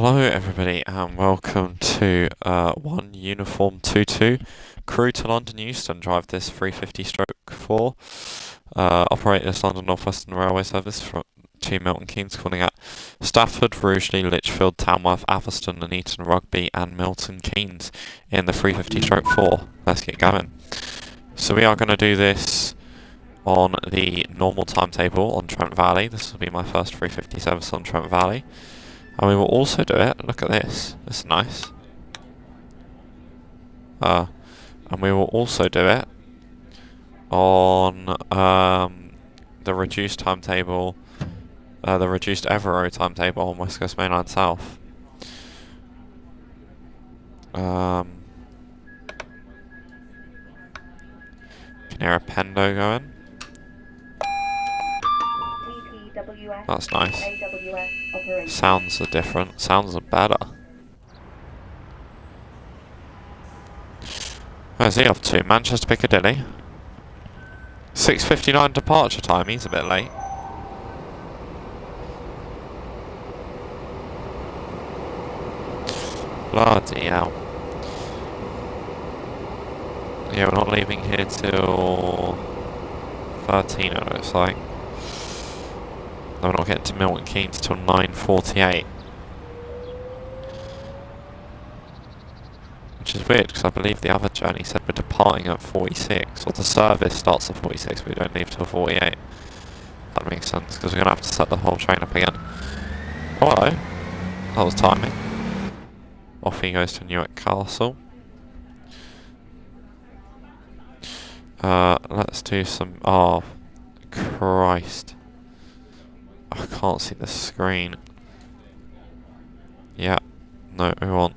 Hello everybody and welcome to 1 Uniform 22 Crewe to London Euston. Drive this 350/4 operate this London North Western Railway service from to Milton Keynes, calling at Stafford, Rugeley, Lichfield, Tamworth, Atherstone, Nuneaton, Rugby and Milton Keynes in the 350/4. Let's get going. So we are going to do this on the normal timetable on Trent Valley. This will be my first 350 service on Trent Valley. And we will also do it, look at this, this is nice. And we will also do it on the reduced timetable, the reduced Evero timetable on West Coast Mainline South. Can hear a Pendo going. That's nice. Sounds are different. Sounds are better. Where's he off to? Manchester Piccadilly. 6:59 departure time. He's a bit late. Bloody hell. Yeah, we're not leaving here till 13, it looks like. We're not getting to Milton Keynes till 9:48. Which is weird, because I believe the other journey said we're departing at 46, or the service starts at 46, but we don't leave till 48. That makes sense, because we're going to have to set the whole train up again. Oh, hello. That was timing. Off he goes to Newark Castle. Let's do some... Oh, Christ. I can't see the screen. Yeah. No, we want.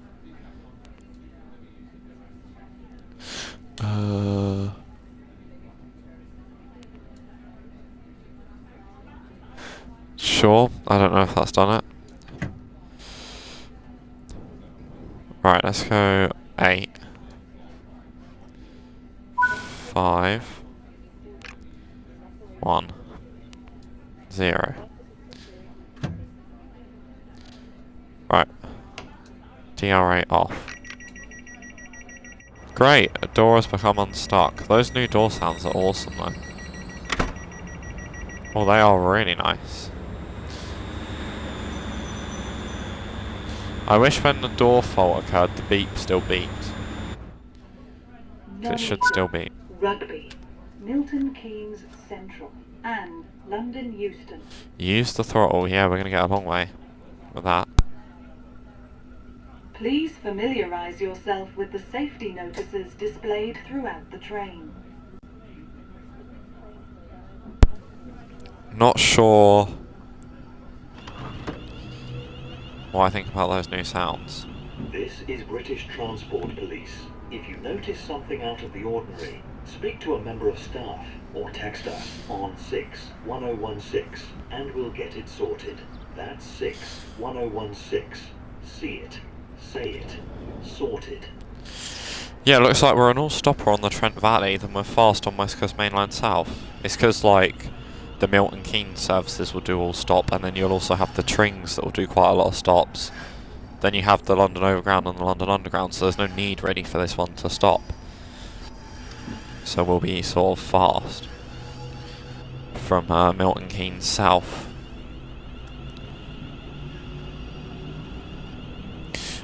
Sure. I don't know if that's done it. Right, let's go 8, 5, 1, 0. Right. DRA off. Great, a door has become unstuck. Those new door sounds are awesome though. Oh, they are really nice. I wish when the door fault occurred, the beep still beeped. It should still beep. Rugby, Milton Keynes Central, and London Euston. Use the throttle. Yeah, we're going to get a long way with that. Please familiarise yourself with the safety notices displayed throughout the train. Not sure what I think about those new sounds. This is British Transport Police. If you notice something out of the ordinary, speak to a member of staff or text us on 61016 and we'll get it sorted. That's 61016. See it. Say it. Sorted. Yeah, looks like we're an all-stopper on the Trent Valley, then we're fast on West Coast Mainline South. It's because, like, the Milton Keynes services will do all-stop, and then you'll also have the Trings that will do quite a lot of stops. Then you have the London Overground and the London Underground, so there's no need really for this one to stop. So we'll be sort of fast from Milton Keynes South.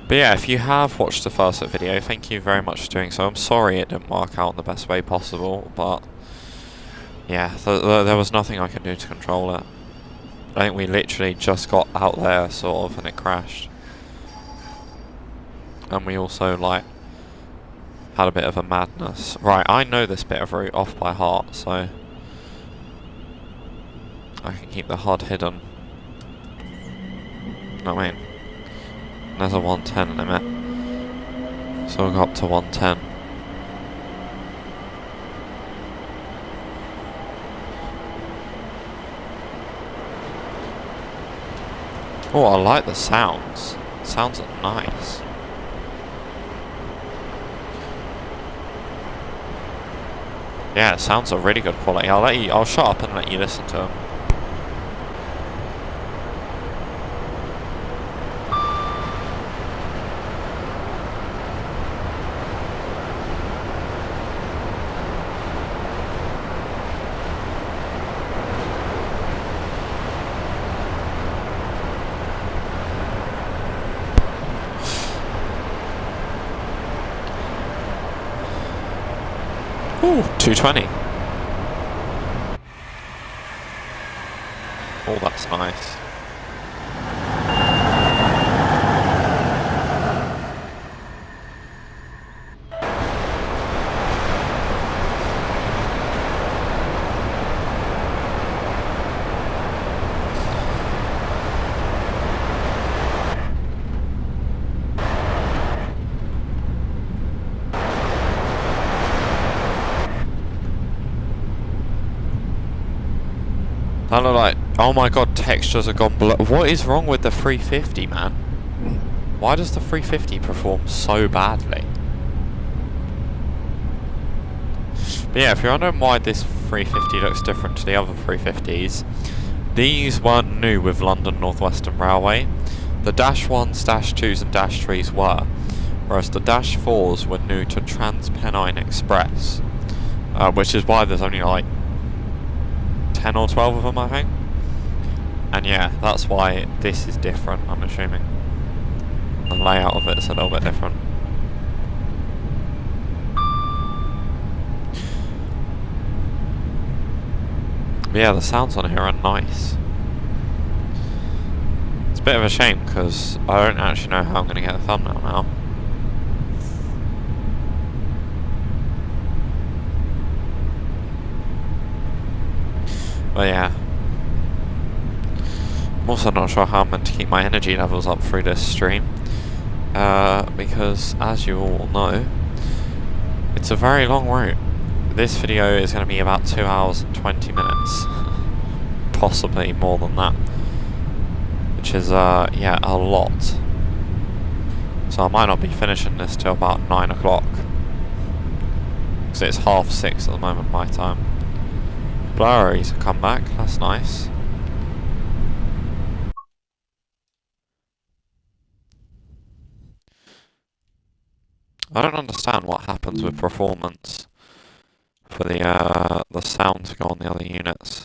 But yeah, if you have watched the first video, thank you very much for doing so. I'm sorry it didn't work out in the best way possible, but yeah, there was nothing I could do to control it. I think we literally just got out there, sort of, and it crashed. And we also, like, had a bit of a madness. Right, I know this bit of route off by heart, so I can keep the HUD hidden. No, I mean, there's a 110 limit, so we'll go up to 110. Oh, I like the sounds. Sounds are nice. Yeah, it sounds a really good quality. I'll shut up and let you listen to them. Ooh, 220. Oh, that's nice. I look like, oh my god, textures have gone below. What is wrong with the 350, man? Why does the 350 perform so badly? But yeah, if you're wondering why this 350 looks different to the other 350s, these weren't new with London North Western Railway. The Dash 1s, Dash 2s and Dash 3s were, whereas the Dash 4s were new to Transpennine Express, which is why there's only like 10 or 12 of them, I think. And yeah, that's why this is different, I'm assuming. The layout of it's a little bit different. But yeah, the sounds on here are nice. It's a bit of a shame because I don't actually know how I'm going to get a thumbnail now. But yeah, I'm also not sure how I'm meant to keep my energy levels up through this stream, because as you all know, it's a very long route. This video is going to be about 2 hours and 20 minutes, possibly more than that, which is, yeah, a lot. So I might not be finishing this till about 9 o'clock, because it's 6:30 at the moment my time. Blurries have come back, that's nice. I don't understand what happens with performance for the sound to go on the other units.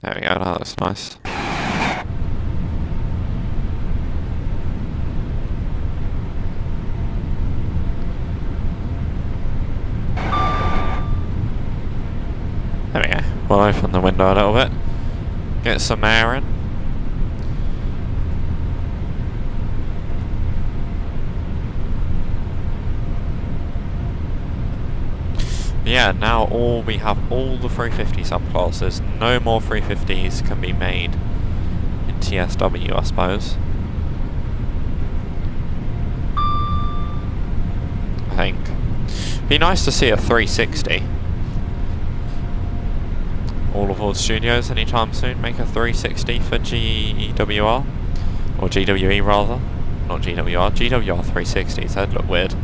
There we go, that looks nice. There we go. We'll open the window a little bit. Get some air in. Yeah, now we have all the 350 subclasses. No more 350s can be made in TSW, I suppose. I think. Be nice to see a 360. All of Horde Studios anytime soon make a 360 for GWR, or GWE rather, not GWR, GWR 360s, that'd look weird.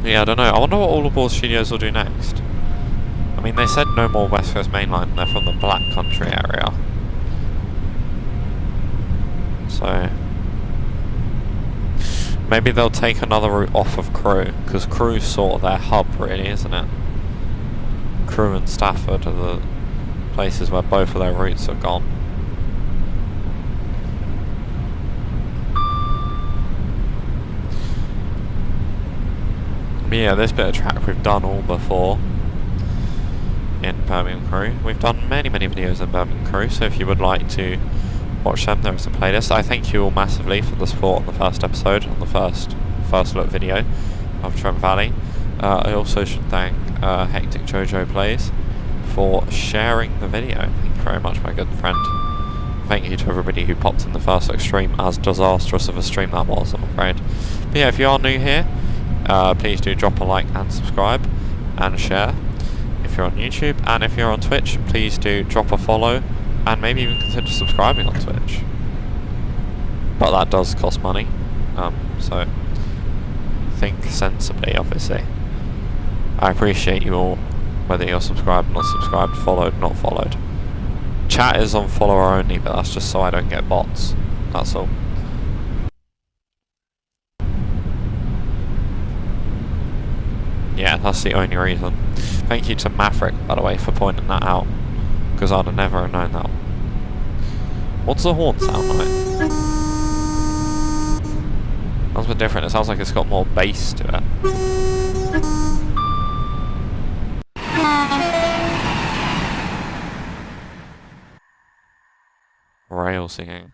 Yeah, I don't know, I wonder what All of Horde Studios will do next. I mean, they said no more West Coast Main Line, they're from the Black Country area. So maybe they'll take another route off of Crewe, because Crewe's sort of their hub really, isn't it? Crewe and Stafford are the places where both of their routes have gone. But yeah, this bit of track we've done all before in Birmingham Crewe. We've done many videos in Birmingham Crewe, so if you would like to watch them, there is a playlist. I thank you all massively for the support on the first episode, on the first look video of Trent Valley. I also should thank Hectic Jojo Plays for sharing the video. Thank you very much, my good friend. Thank you to everybody who popped in the first look stream, as disastrous of a stream that was, I'm afraid. But yeah, if you are new here, please do drop a like and subscribe and share if you're on YouTube, and if you're on Twitch, please do drop a follow and maybe even consider subscribing on Twitch. But that does cost money, so think sensibly, obviously. I appreciate you all, whether you're subscribed, not subscribed, followed, not followed. Chat is on follower only, but that's just so I don't get bots, that's all. Yeah, that's the only reason. Thank you to Maverick, by the way, for pointing that out, because I'd have never known that. What's the horn sound like? That's sounds a bit different. It sounds like it's got more bass to it. Rail singing.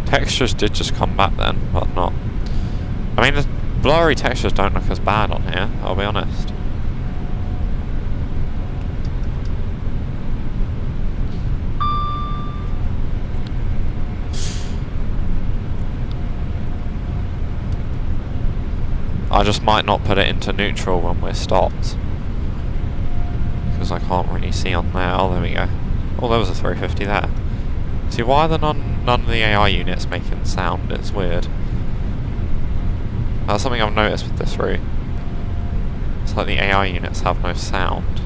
Textures did just come back then, but not. I mean, the blurry textures don't look as bad on here, I'll be honest. I just might not put it into neutral when we're stopped, because I can't really see on there. Oh, there we go. Oh, there was a 350 there. See, why are none of the AI units making sound? It's weird. That's something I've noticed with this route. It's like the AI units have no sound.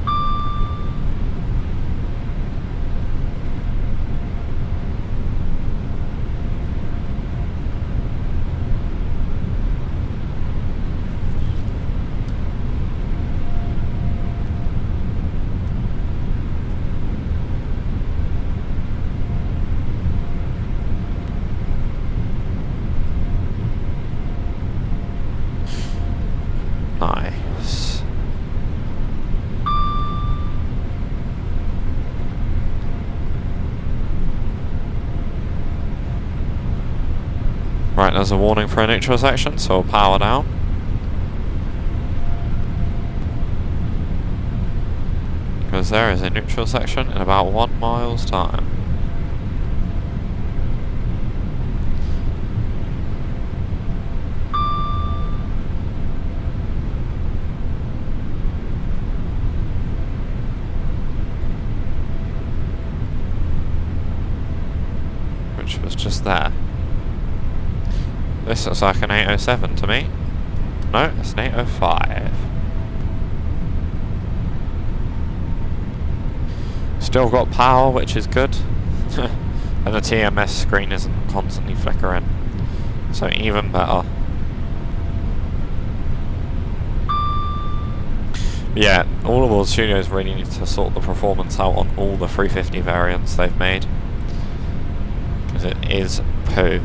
Nice. Right, there's a warning for a neutral section, so we'll power down. Because there is a neutral section in about 1 mile's time. Which was just there. This looks like an 807 to me. No, it's an 805. Still got power, which is good. And the TMS screen isn't constantly flickering. So even better. But yeah, all of the studios really need to sort the performance out on all the 350 variants they've made. Because it is poo.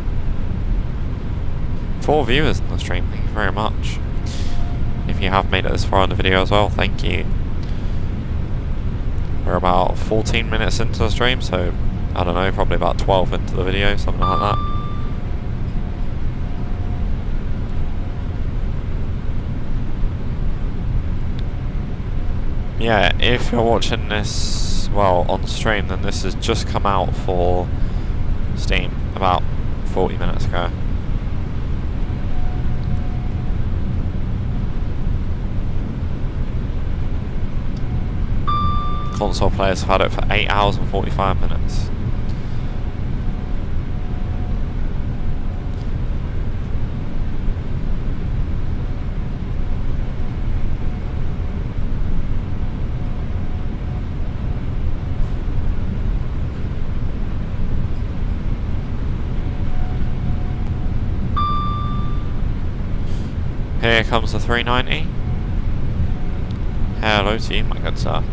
4 viewers in the stream, thank you very much. If you have made it this far in the video as well, thank you. We're about 14 minutes into the stream, so I don't know, probably about 12 into the video, something like that. Yeah, if you're watching this, well, on stream, then this has just come out for Steam about 40 minutes ago. Console players have had it for 8 hours and 45 minutes. Here comes the 390. Hello to you, my good sir.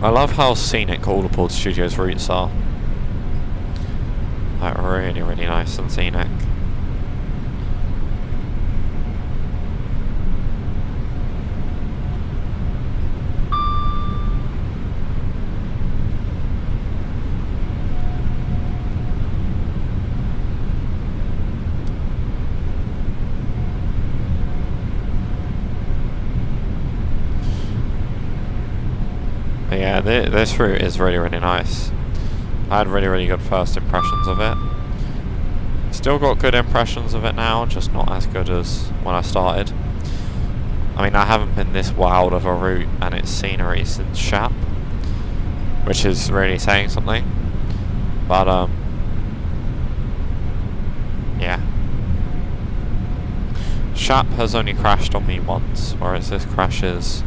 I love how scenic all the Port Studios routes are. Like really, really nice and scenic. But yeah, this route is really, really nice. I had really, really good first impressions of it. Still got good impressions of it now, just not as good as when I started. I mean, I haven't been this wild of a route and its scenery since Shap, which is really saying something. But, yeah. Shap has only crashed on me once, whereas this crashes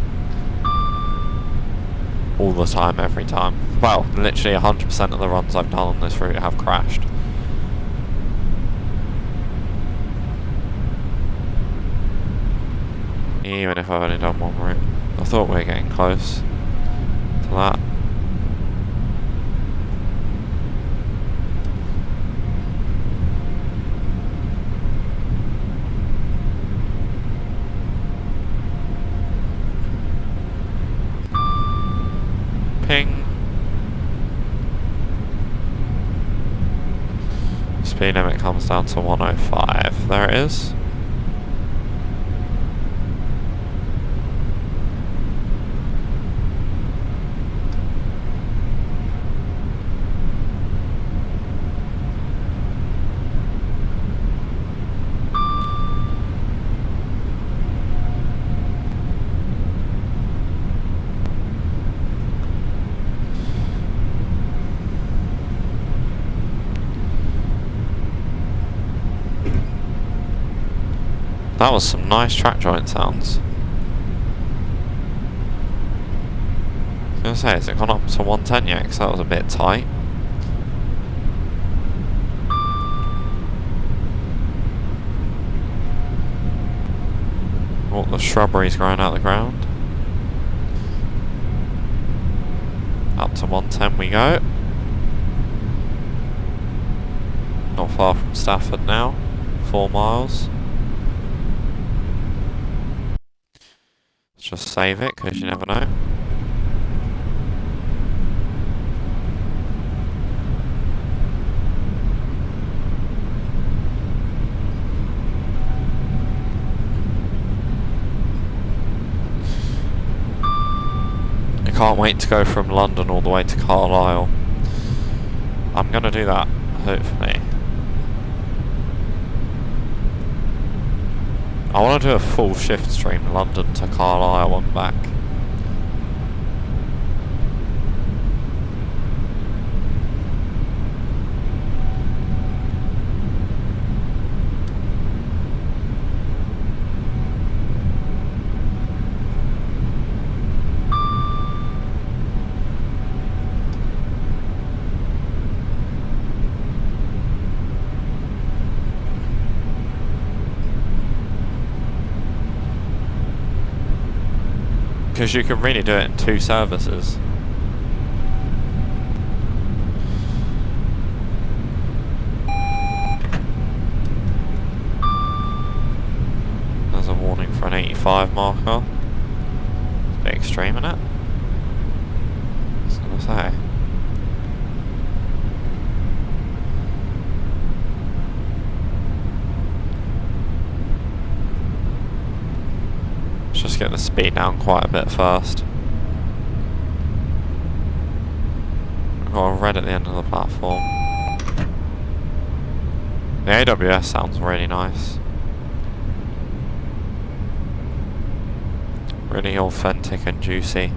all the time, every time. Well, literally 100% of the runs I've done on this route have crashed. Even if I've only done one route. I thought we were getting close to that. Ping. Speed limit comes down to 105. There it is. That was some nice track joint sounds. I was gonna say, has it gone up to 110 yet? Because that was a bit tight. Oh, the shrubbery's growing out of the ground. Up to 110 we go. Not far from Stafford now. 4 miles. Let's just save it, because you never know. I can't wait to go from London all the way to Carlisle. I'm gonna do that, hopefully. I want to do a full shift stream, London to Carlisle and back. Because you can really do it in 2 services. There's a warning for an 85 marker. It's a bit extreme, isn't it? What's I gonna say? Just get the speed down quite a bit first. I've got a red at the end of the platform. The AWS sounds really nice. Really authentic and juicy.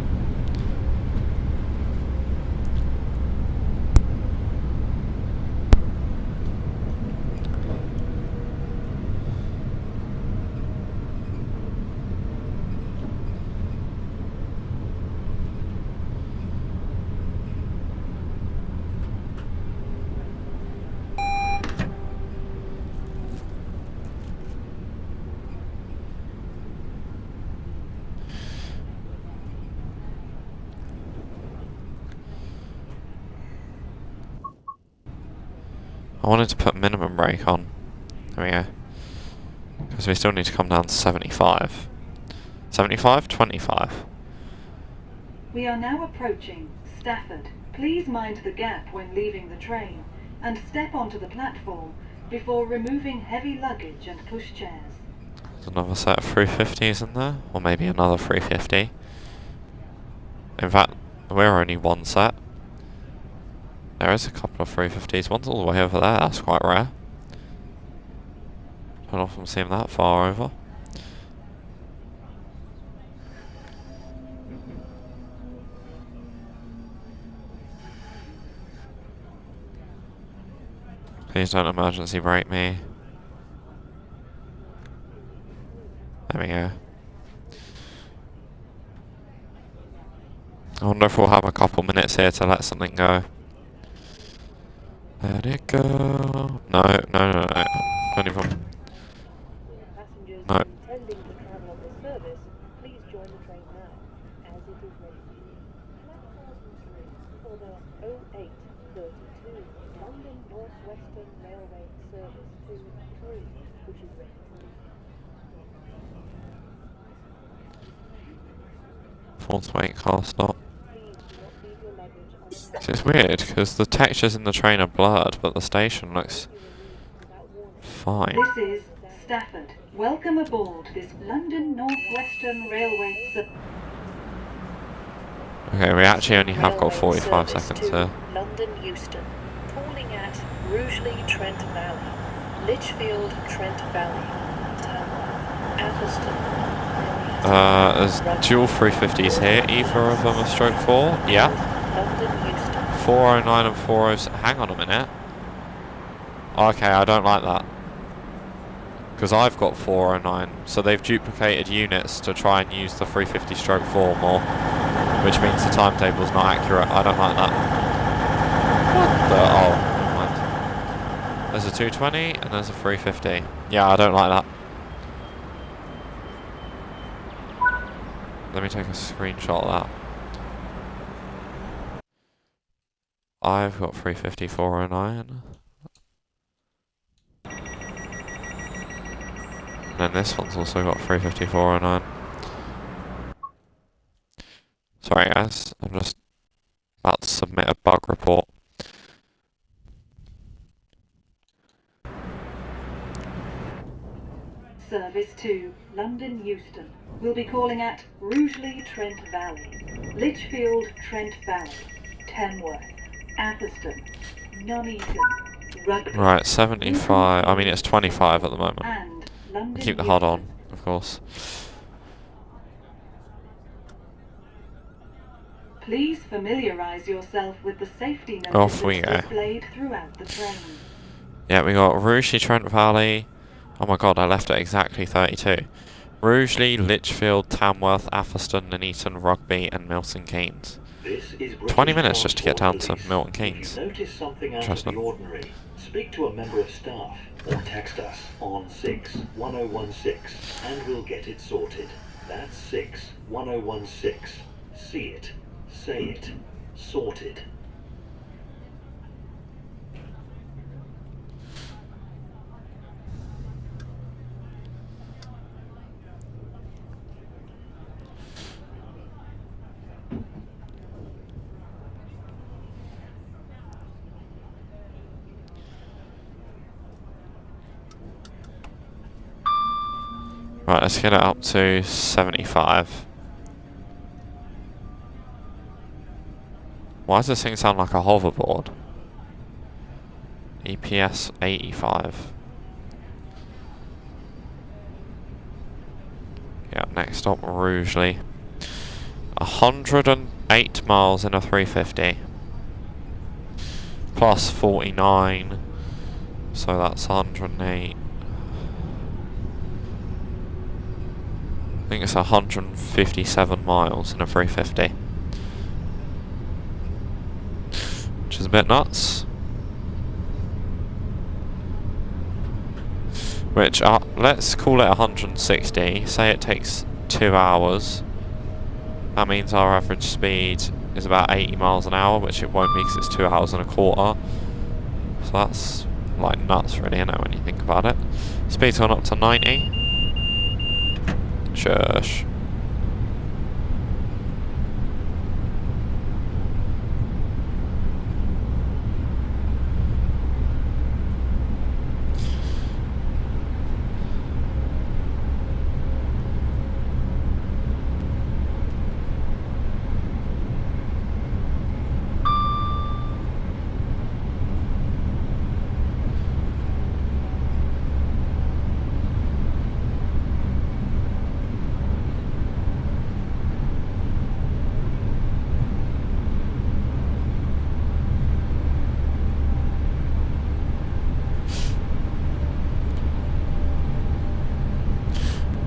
I wanted to put minimum brake on. There we go. Because we still need to come down to 75. 75? 25. We are now approaching Stafford. Please mind the gap when leaving the train and step onto the platform before removing heavy luggage and pushchairs. There's another set of 350s in there, or maybe another 350. In fact, we're only one set. There is a couple of 350s. One's all the way over there. That's quite rare. Don't often see them that far over. Please don't emergency brake me. I wonder if we'll have a couple minutes here to let something go. Let it go. No, no, no, no. Don't even. Passengers No. intending to travel on this service, please join the train now, as it is ready for you. Platform 3 for the 0832 London North Western Railway service to Crewe, which is ready for you. Fourth wait car stop. Please do not leave your luggage on a So platform. it's weird because the textures in the train are blurred, but the station looks You removed without warning. fine. This is Stafford. Welcome aboard this London North Western Railway service. Okay, we actually only have got Railway 45 service seconds to here. London Euston, calling at Rugeley Trent Valley, Lichfield Trent Valley, Tamworth, Euston. There's dual 350s here. Either of them are stroke 4. Yeah. London Euston. 409 and 40. Hang on a minute. Okay, I don't like that. Because I've got 409. So they've duplicated units to try and use the 350 stroke 4 more. Which means the timetable's not accurate. I don't like that. What the? Oh, never mind. There's a 220 and there's a 350. Yeah, I don't like that. Let me take a screenshot of that. I've got 350 409. And then this one's also got 350 409. Sorry guys, I'm just about to submit a bug report. Service to London Euston. We'll be calling at Rugeley Trent Valley, Lichfield Trent Valley, Tamworth, Euston, Nuneaton, Rugby. Right, 75. I mean, it's 25 at the moment. And London Keep the HUD on, Euston. of course. Please familiarise yourself with the safety Off we notices go. displayed throughout the train. Yeah, we got Rugeley, Trent Valley. Oh my god, I left at exactly 32. Rugeley, Lichfield, Tamworth, Euston, Nuneaton, Rugby, and Milton Keynes. This is 20 minutes just to get down Transport to Police. Milton If Keynes. you notice something out of Interesting. the ordinary, speak to a member of staff or text us on 61016 and we'll get it sorted. That's 61016. See it, say it, sorted. Right, let's get it up to 75. Why does this thing sound like a hoverboard? EPS 85. Yeah, next stop, Rugeley. 108 miles in a 350. Plus 49. So that's 108. I think it's 157 miles in a 350. Which is a bit nuts. Which, let's call it 160. Say it takes 2 hours. That means our average speed is about 80 miles an hour, which it won't be because it's 2 hours and a quarter. So that's like nuts really, when you think about it. Speed's gone up to 90. Shush.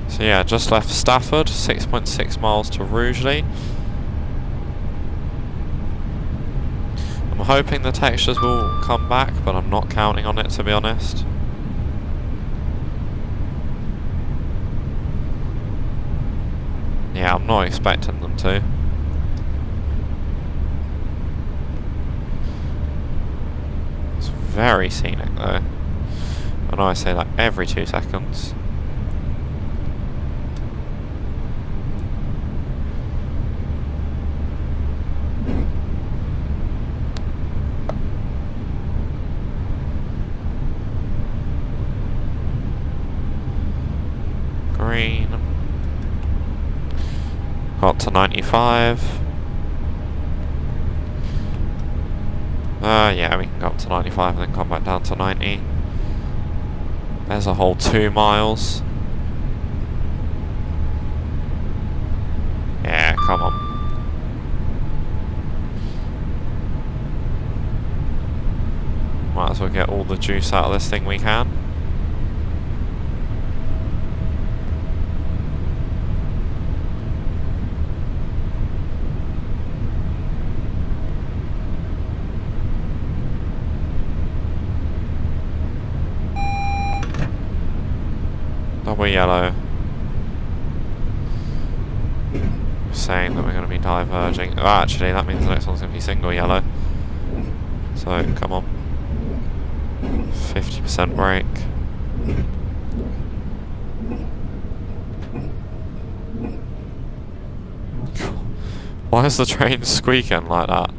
So yeah, just left Stafford, 6.6 miles to Rugeley. I'm hoping the textures will come back, but I'm not counting on it, to be honest. Yeah, I'm not expecting them to. It's very scenic though. I know I say that every 2 seconds. Green. Got to 95. Yeah, we can go up to 95 and then come back down to 90. There's a whole 2 miles. Yeah, come on. Might as well get all the juice out of this thing we can. Double yellow. Saying that we're going to be diverging. Oh, actually, that means the next one's going to be single yellow. So, come on. 50% brake. Why is the train squeaking like that?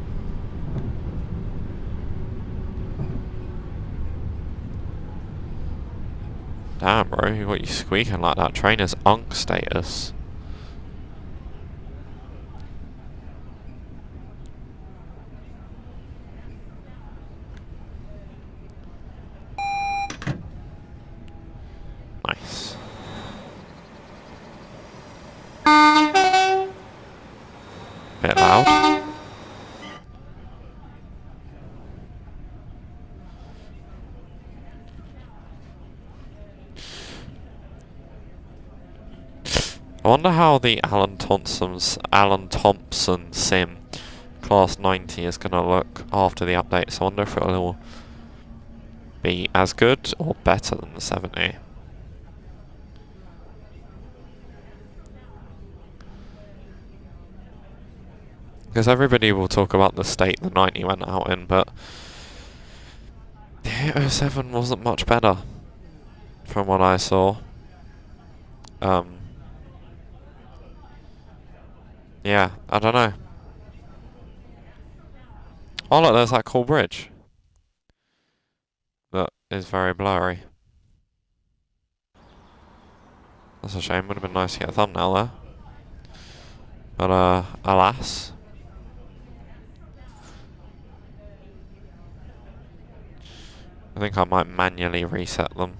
Damn, bro, what you squeaking like that? Train is UNC status. Nice. Bit loud. I wonder how the Alan Thompson sim Class 90 is going to look after the updates. I wonder if it will be as good or better than the 70. Because everybody will talk about the state the 90 went out in, but the 07 wasn't much better from what I saw. Yeah, I don't know. Oh look, there's that cool bridge that is very blurry. That's a shame, would have been nice to get a thumbnail there. But alas. I think I might manually reset them.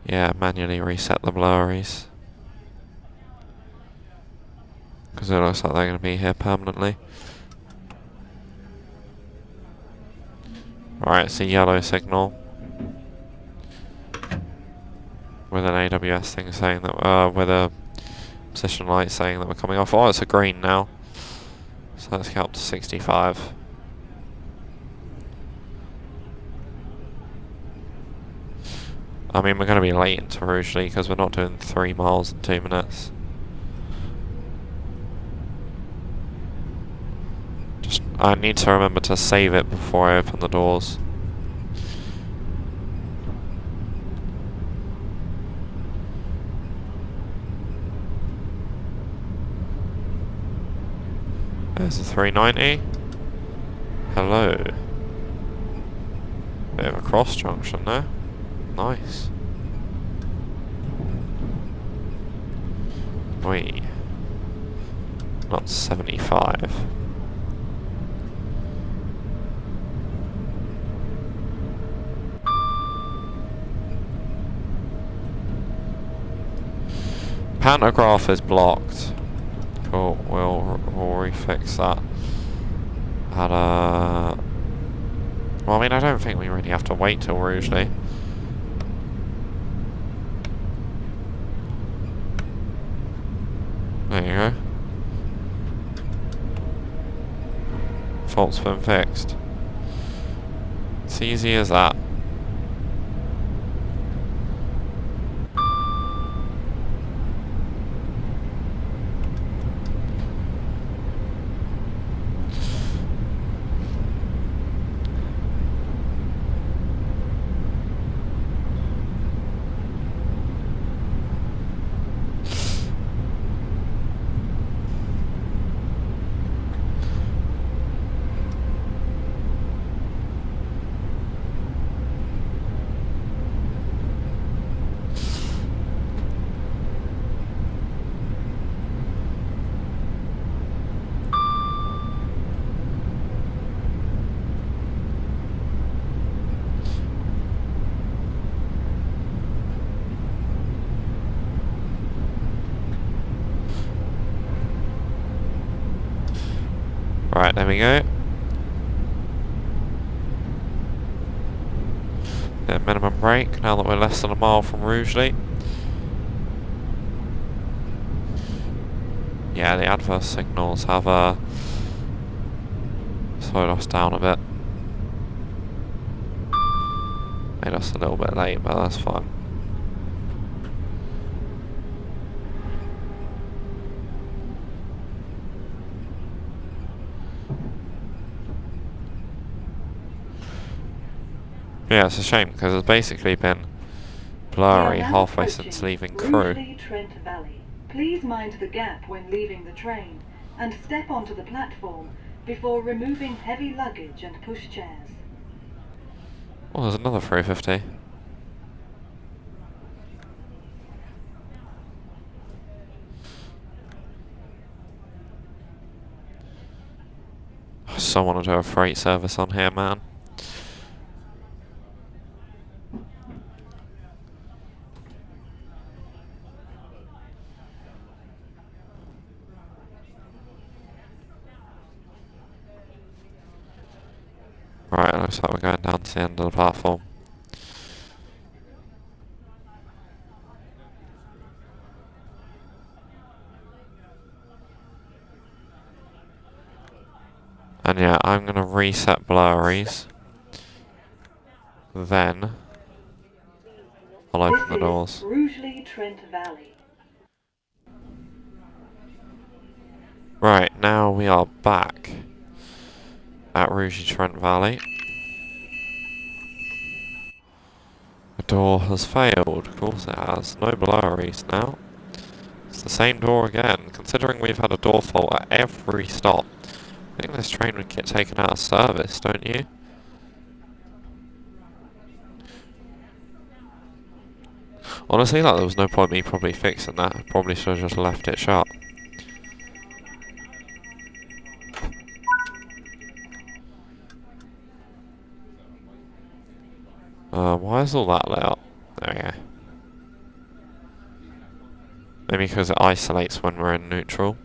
Yeah, manually reset the blurries. Because it looks like they're going to be here permanently. Right, it's a yellow signal. With an AWS thing saying that, with a position light saying that we're coming off. Oh, it's a green now. So let's get up to 65. I mean, we're going to be late into Rugeley because we're not doing 3 miles in 2 minutes. I need to remember to save it before I open the doors. There's a 390. Hello. Bit of a cross junction there. Nice. Wait. Not 75. Pantograph is blocked. Cool, we'll refix that. Well, I mean, I don't think we really have to wait till Rugeley. There you go. fault's been fixed. It's easy as that. Right, there we go. Get a minimum brake now that we're less than a mile from Rugeley. Yeah, the adverse signals have slowed us down a bit. Made us a little bit late, but that's fine. Yeah, it's a shame because it's basically been blurry We are now halfway approaching since leaving Crewe. Rugeley Trent Valley. Please mind the gap when leaving the train and step onto the platform before removing heavy luggage and pushchairs. Oh, there's another 350. I so want to do a freight service on here, man. Right, looks like we're going down to the end of the platform. And yeah, I'm going to reset blurries. Then I'll open the doors. This is Rugeley Trent Valley. Right, now we are back at Rugeley Trent Valley. The door has failed, of course it has. No blurries now. It's the same door again. Considering we've had a door fault at every stop, I think this train would get taken out of service, don't you? Honestly, like, there was no point me probably fixing that. I probably should have just left it shut. Why is all that lit up? There we go. Maybe because it isolates when we're in neutral.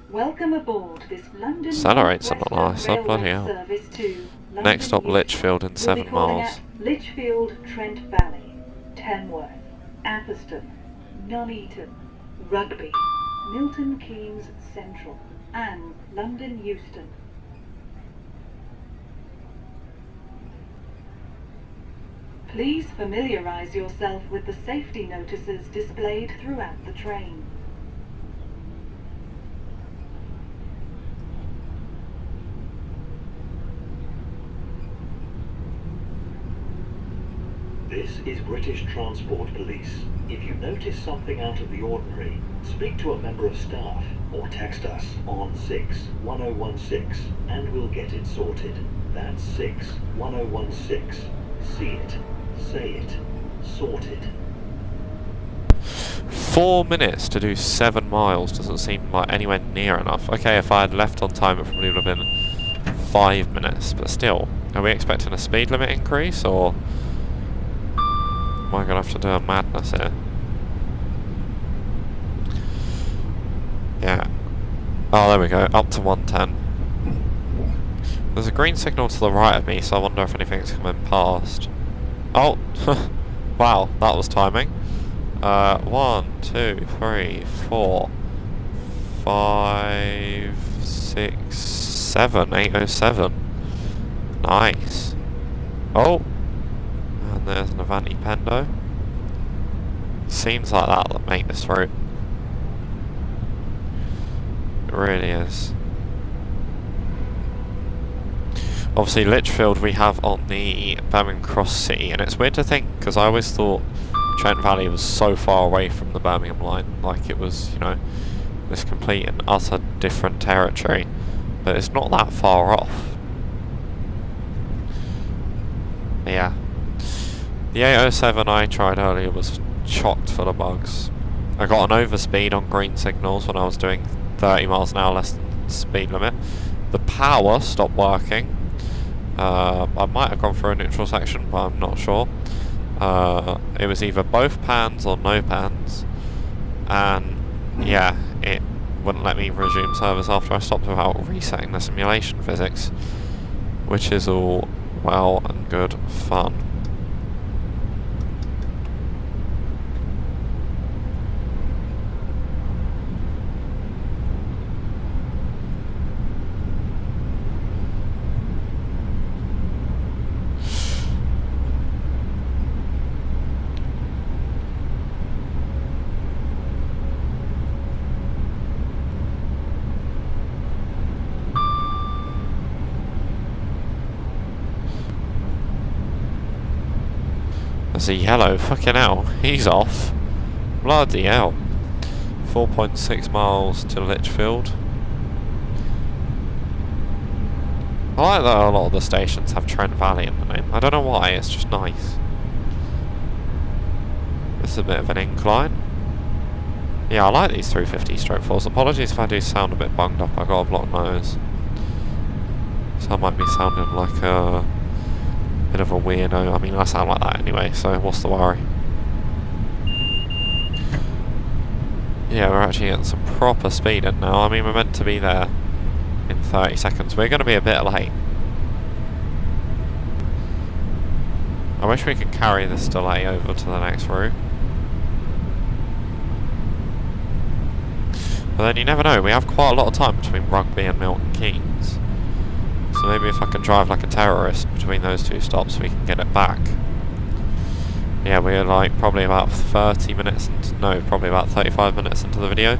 Welcome aboard this London Accelerates a lot Northwestern nicer, bloody Railway hell. service to London Next stop, Euston. Lichfield in We'll be 7 calling miles. at Lichfield, Trent Valley, Tamworth, Atherstone, Nuneaton, Rugby, Milton Keynes Central, and London Euston. Please familiarise yourself with the safety notices displayed throughout the train. This is British Transport Police. If you notice something out of the ordinary, speak to a member of staff or text us on 61016 and we'll get it sorted. That's 61016. See it, say it, sorted. 4 minutes to do 7 miles doesn't seem like anywhere near enough. Okay, if I had left on time it probably would have been 5 minutes, but still. Are we expecting a speed limit increase, or am I going to have to do a madness here? Yeah. Oh, there we go, up to 110. There's a green signal to the right of me, so I wonder if anything's coming past. Oh! Wow, that was timing. 1, 2, 3, 4, 5, 6, 7, 807. Nice. Oh! And there's an Avanti Pendo. Seems like that make this route. It really is. Obviously Lichfield we have on the Birmingham Cross City, and it's weird to think because I always thought Trent Valley was so far away from the Birmingham line, like it was, you know, this complete and utter different territory, but it's not that far off. But yeah, the 807 I tried earlier was chocked full of bugs. I got an overspeed on green signals when I was doing 30 miles an hour less than the speed limit. The power stopped working. I might have gone through a neutral section, but I'm not sure. It was either both pans or no pans, and yeah, it wouldn't let me resume service after I stopped without resetting the simulation physics, which is all well and good fun. There's a yellow, fucking hell, he's off. Bloody hell. 4.6 miles to Lichfield. I like that a lot of the stations have Trent Valley in the name. I don't know why, it's just nice. This is a bit of an incline. Yeah, I like these 350/4s. Apologies if I do sound a bit bunged up, I got a blocked nose. So I might be sounding like a bit of a weirdo. I mean, I sound like that anyway, so what's the worry? Yeah, we're actually getting some proper speed in now. I mean, we're meant to be there in 30 seconds. We're going to be a bit late. I wish we could carry this delay over to the next route. But then you never know, we have quite a lot of time between Rugby and Milton Keynes. So maybe if I can drive like a terrorist between those two stops, we can get it back. Yeah, we're like probably about 30 minutes into, no, probably about 35 minutes into the video.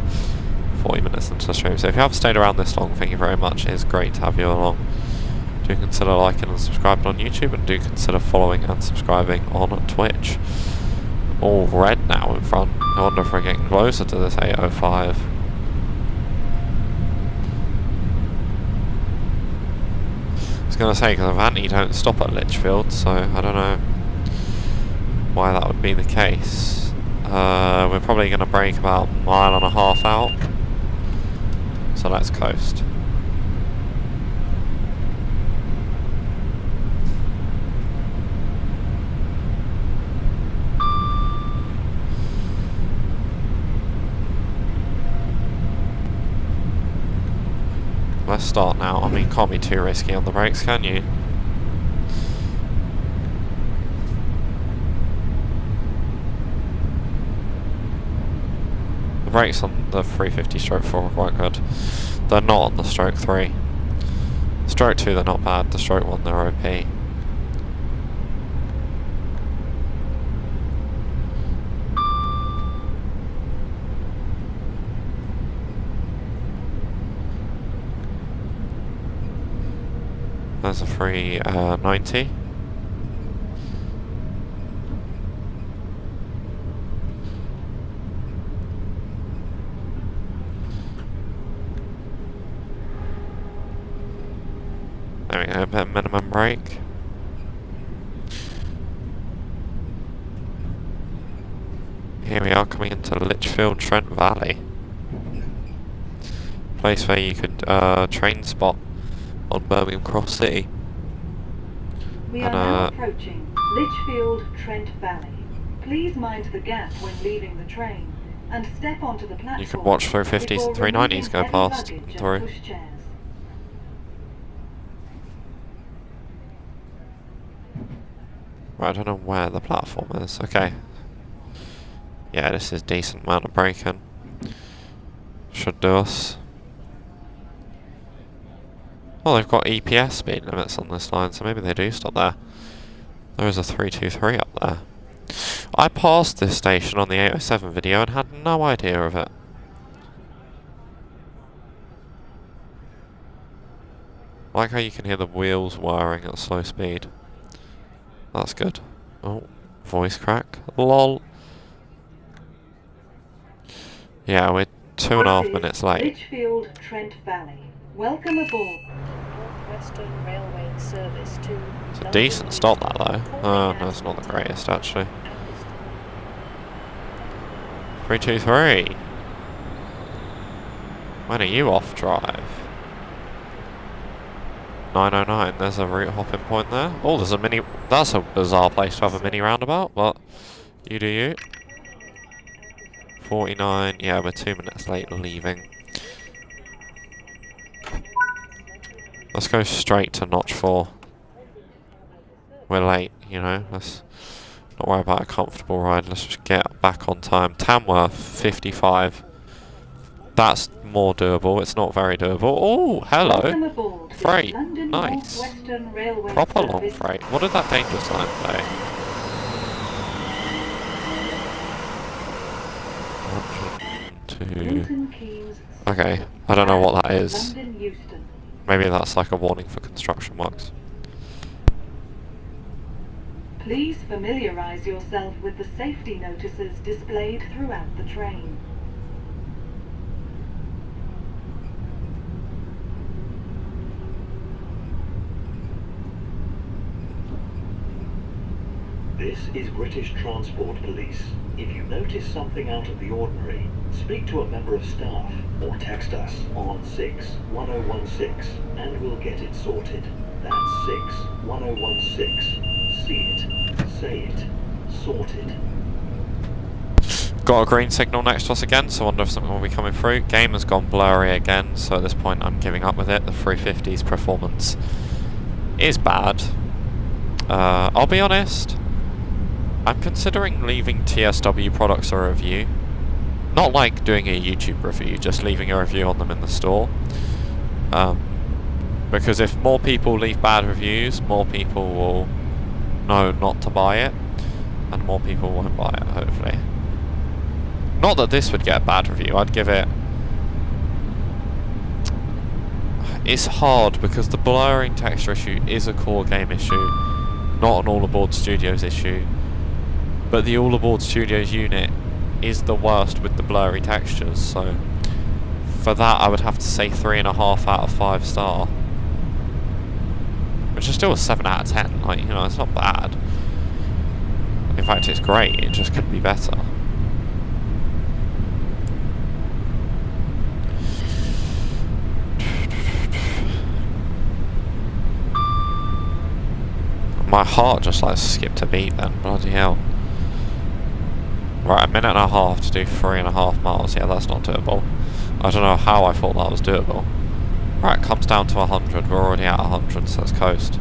40 minutes into the stream. So if you have stayed around this long, thank you very much. It is great to have you along. Do consider liking and subscribing on YouTube, and do consider following and subscribing on Twitch. All red now in front. I wonder if we're getting closer to this 805. I was going to say, because Avanti don't stop at Lichfield, so I don't know why that would be the case. We're probably going to brake about a mile and a half out, so let's coast. Let's start now. I mean, can't be too risky on the brakes, can you? The brakes on the 350/4 are quite good. They're not on the stroke 3. Stroke 2 they're not bad, the stroke 1 they're OP. There's a 390. There we go, a bit of minimum brake. Here we are coming into Lichfield, Trent Valley. Place where you could train spot on Birmingham Cross City. We are now approaching Lichfield, Trent Valley. Please mind the gap when leaving the train and step onto the platform. You can watch 350s and 390s go past through. Right, I don't know where the platform is. Okay. Yeah, this is decent amount of braking. Should do us. Well, they've got EPS speed limits on this line, so maybe they do stop there. There is a 323 up there. I passed this station on the 807 video and had no idea of it. I like how you can hear the wheels whirring at slow speed. That's good. Oh, voice crack. LOL. Yeah, we're 2.5 minutes late. Lichfield, Trent Valley. Welcome aboard. Northwestern Railway service to It's a London decent stop that Euston. though. Oh, no, it's not the greatest actually. 323. When are you off drive? 909, there's a route hopping point there. Oh, there's a mini... That's a bizarre place to have a mini roundabout, but you do you. 49, yeah, we're 2 minutes late leaving. Let's go straight to notch 4. We're late, you know, let's not worry about a comfortable ride, let's just get back on time. Tamworth, 55. That's more doable, it's not very doable. Oh, hello! Welcome aboard. Freight, London nice. Northwestern Railway Proper long service. freight. What did that danger sign say? 102. Milton Keynes. Okay, I don't know what that is. London Euston. Maybe that's like a warning for construction works. Please familiarise yourself with the safety notices displayed throughout the train. This is British Transport Police. If you notice something out of the ordinary, speak to a member of staff or text us on 61016 and we'll get it sorted. That's 61016. See it, say it, sorted. Got a green signal next to us again, so I wonder if something will be coming through. Game has gone blurry again, so at this point I'm giving up with it. The 350's performance is bad. I'll be honest, I'm considering leaving TSW products a review. Not like doing a YouTube review, just leaving a review on them in the store. Because if more people leave bad reviews, more people will know not to buy it, and more people won't buy it, hopefully. Not that this would get a bad review, I'd give it... It's hard, because the blurring texture issue is a core game issue, not an All Aboard Studios issue. But the All Aboard Studios unit is the worst with the blurry textures, so for that I would have to say 3.5 out of 5 star. Which is still a 7 out of 10, like, you know, it's not bad. In fact, it's great, it just could be better. My heart just like skipped a beat then, bloody hell. Right, 1.5 minutes to do 3.5 miles. Yeah, that's not doable. I don't know how I thought that was doable. Right, it comes down to 100. We're already at 100, so it's coast.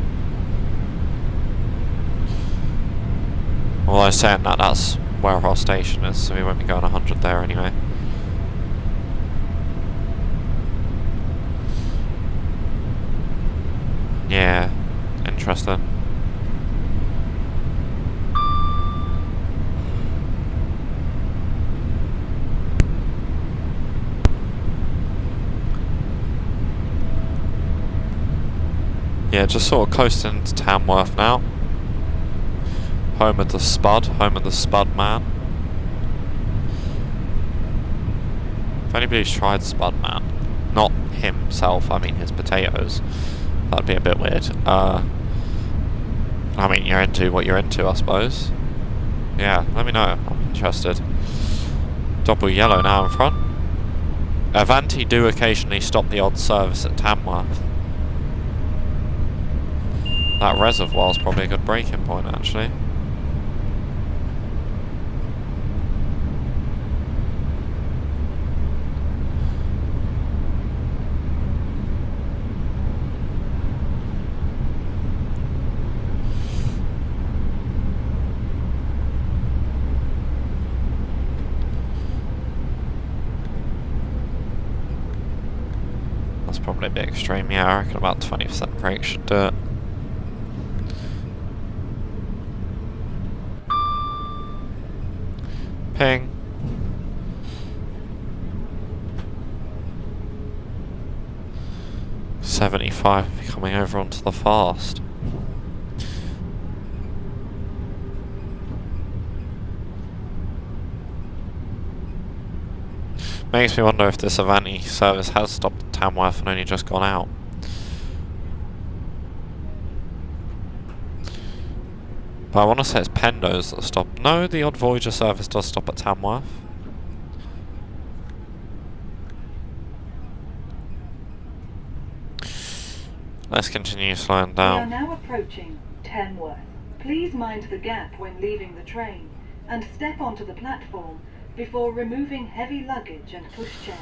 Although saying that, that's where our station is, so we won't be going 100 there anyway. Yeah, interesting. Yeah, just sort of coasting to Tamworth now. Home of the Spud, home of the Spud man. If anybody's tried Spud man, not himself, I mean his potatoes, that'd be a bit weird. I mean, you're into what you're into, I suppose. Yeah, let me know, I'm interested. Double yellow now in front. Avanti do occasionally stop the odd service at Tamworth. That reservoir's probably a good breaking point, actually. That's probably a bit extreme. Yeah, I reckon about 20% brake should do it. Ping. $75 coming over onto the fast. Makes me wonder if this Avanti service has stopped at Tamworth and only just gone out. But I want to say it's Pendos that stop. No, the odd Voyager service does stop at Tamworth. Let's continue slowing down. We are now approaching Tamworth. Please mind the gap when leaving the train and step onto the platform before removing heavy luggage and pushchairs.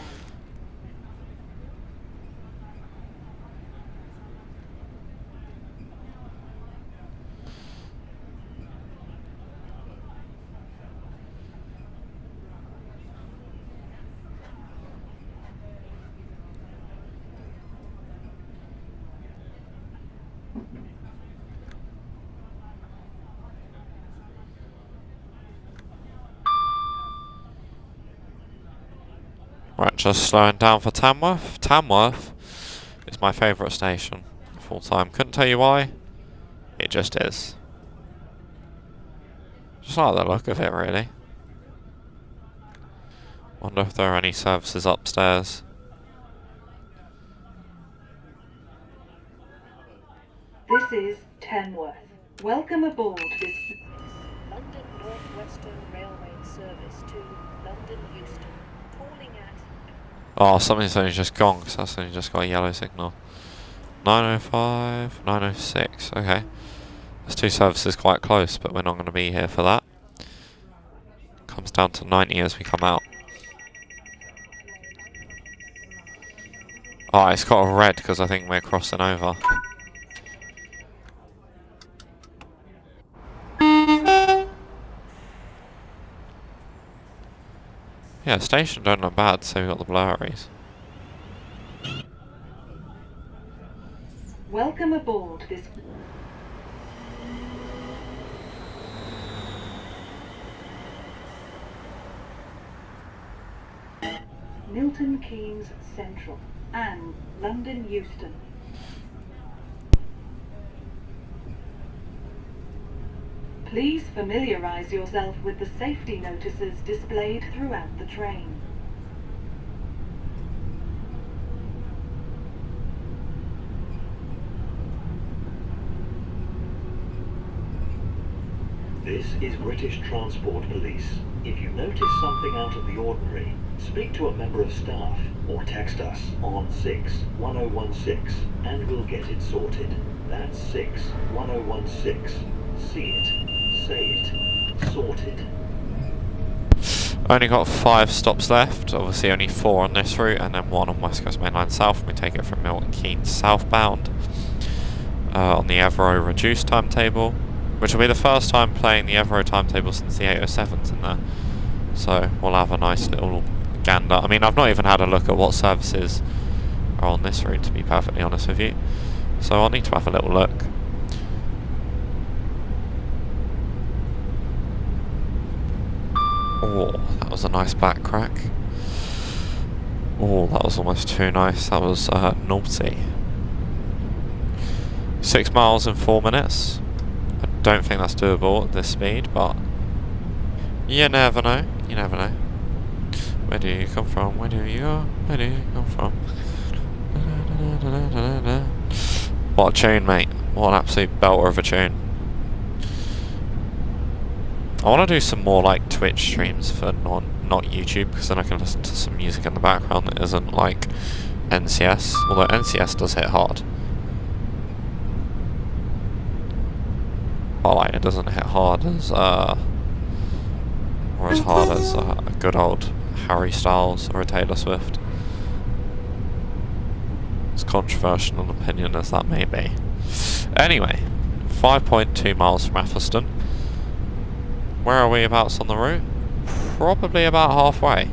Right, just slowing down for Tamworth. Tamworth is my favourite station of all time. Couldn't tell you why. It just is. Just like the look of it, really. Wonder if there are any services upstairs. This is Tamworth. Welcome aboard this London North Western Railway service to London Euston. Calling at... Oh, something's only just gone, because that's only just got a yellow signal. 905, 906, okay. There's two services quite close, but we're not going to be here for that. Comes down to 90 as we come out. Oh, it's got a red, because I think we're crossing over. Yeah, station don't look bad, so we've got the blurries. Welcome aboard this Milton Keynes Central and London Euston. Please familiarise yourself with the safety notices displayed throughout the train. This is British Transport Police. If you notice something out of the ordinary, speak to a member of staff or text us on 61016 and we'll get it sorted. That's 61016. See it, say it, sorted. Only got 5 stops left, obviously only 4 on this route and then 1 on West Coast Main Line South. We take it from Milton Keynes southbound on the Evro reduced timetable, which will be the first time playing the Evro timetable since the 807's in there. So we'll have a nice little gander. I mean, I've not even had a look at what services are on this route, to be perfectly honest with you. So I'll need to have a little look. Oh, that was a nice back crack. Oh, that was almost too nice. That was naughty. 6 miles in 4 minutes. I don't think that's doable at this speed, but you never know. You never know. Where do you come from? Where do you go? Where do you come from? What a tune, mate. What an absolute belter of a tune. I want to do some more like Twitch streams for not YouTube, because then I can listen to some music in the background that isn't like NCS, although NCS does hit hard. But like, it doesn't hit hard as or as hard as a good old Harry Styles or a Taylor Swift. As controversial an opinion as that may be. Anyway, 5.2 miles from Euston. Where are we abouts on the route? Probably about halfway.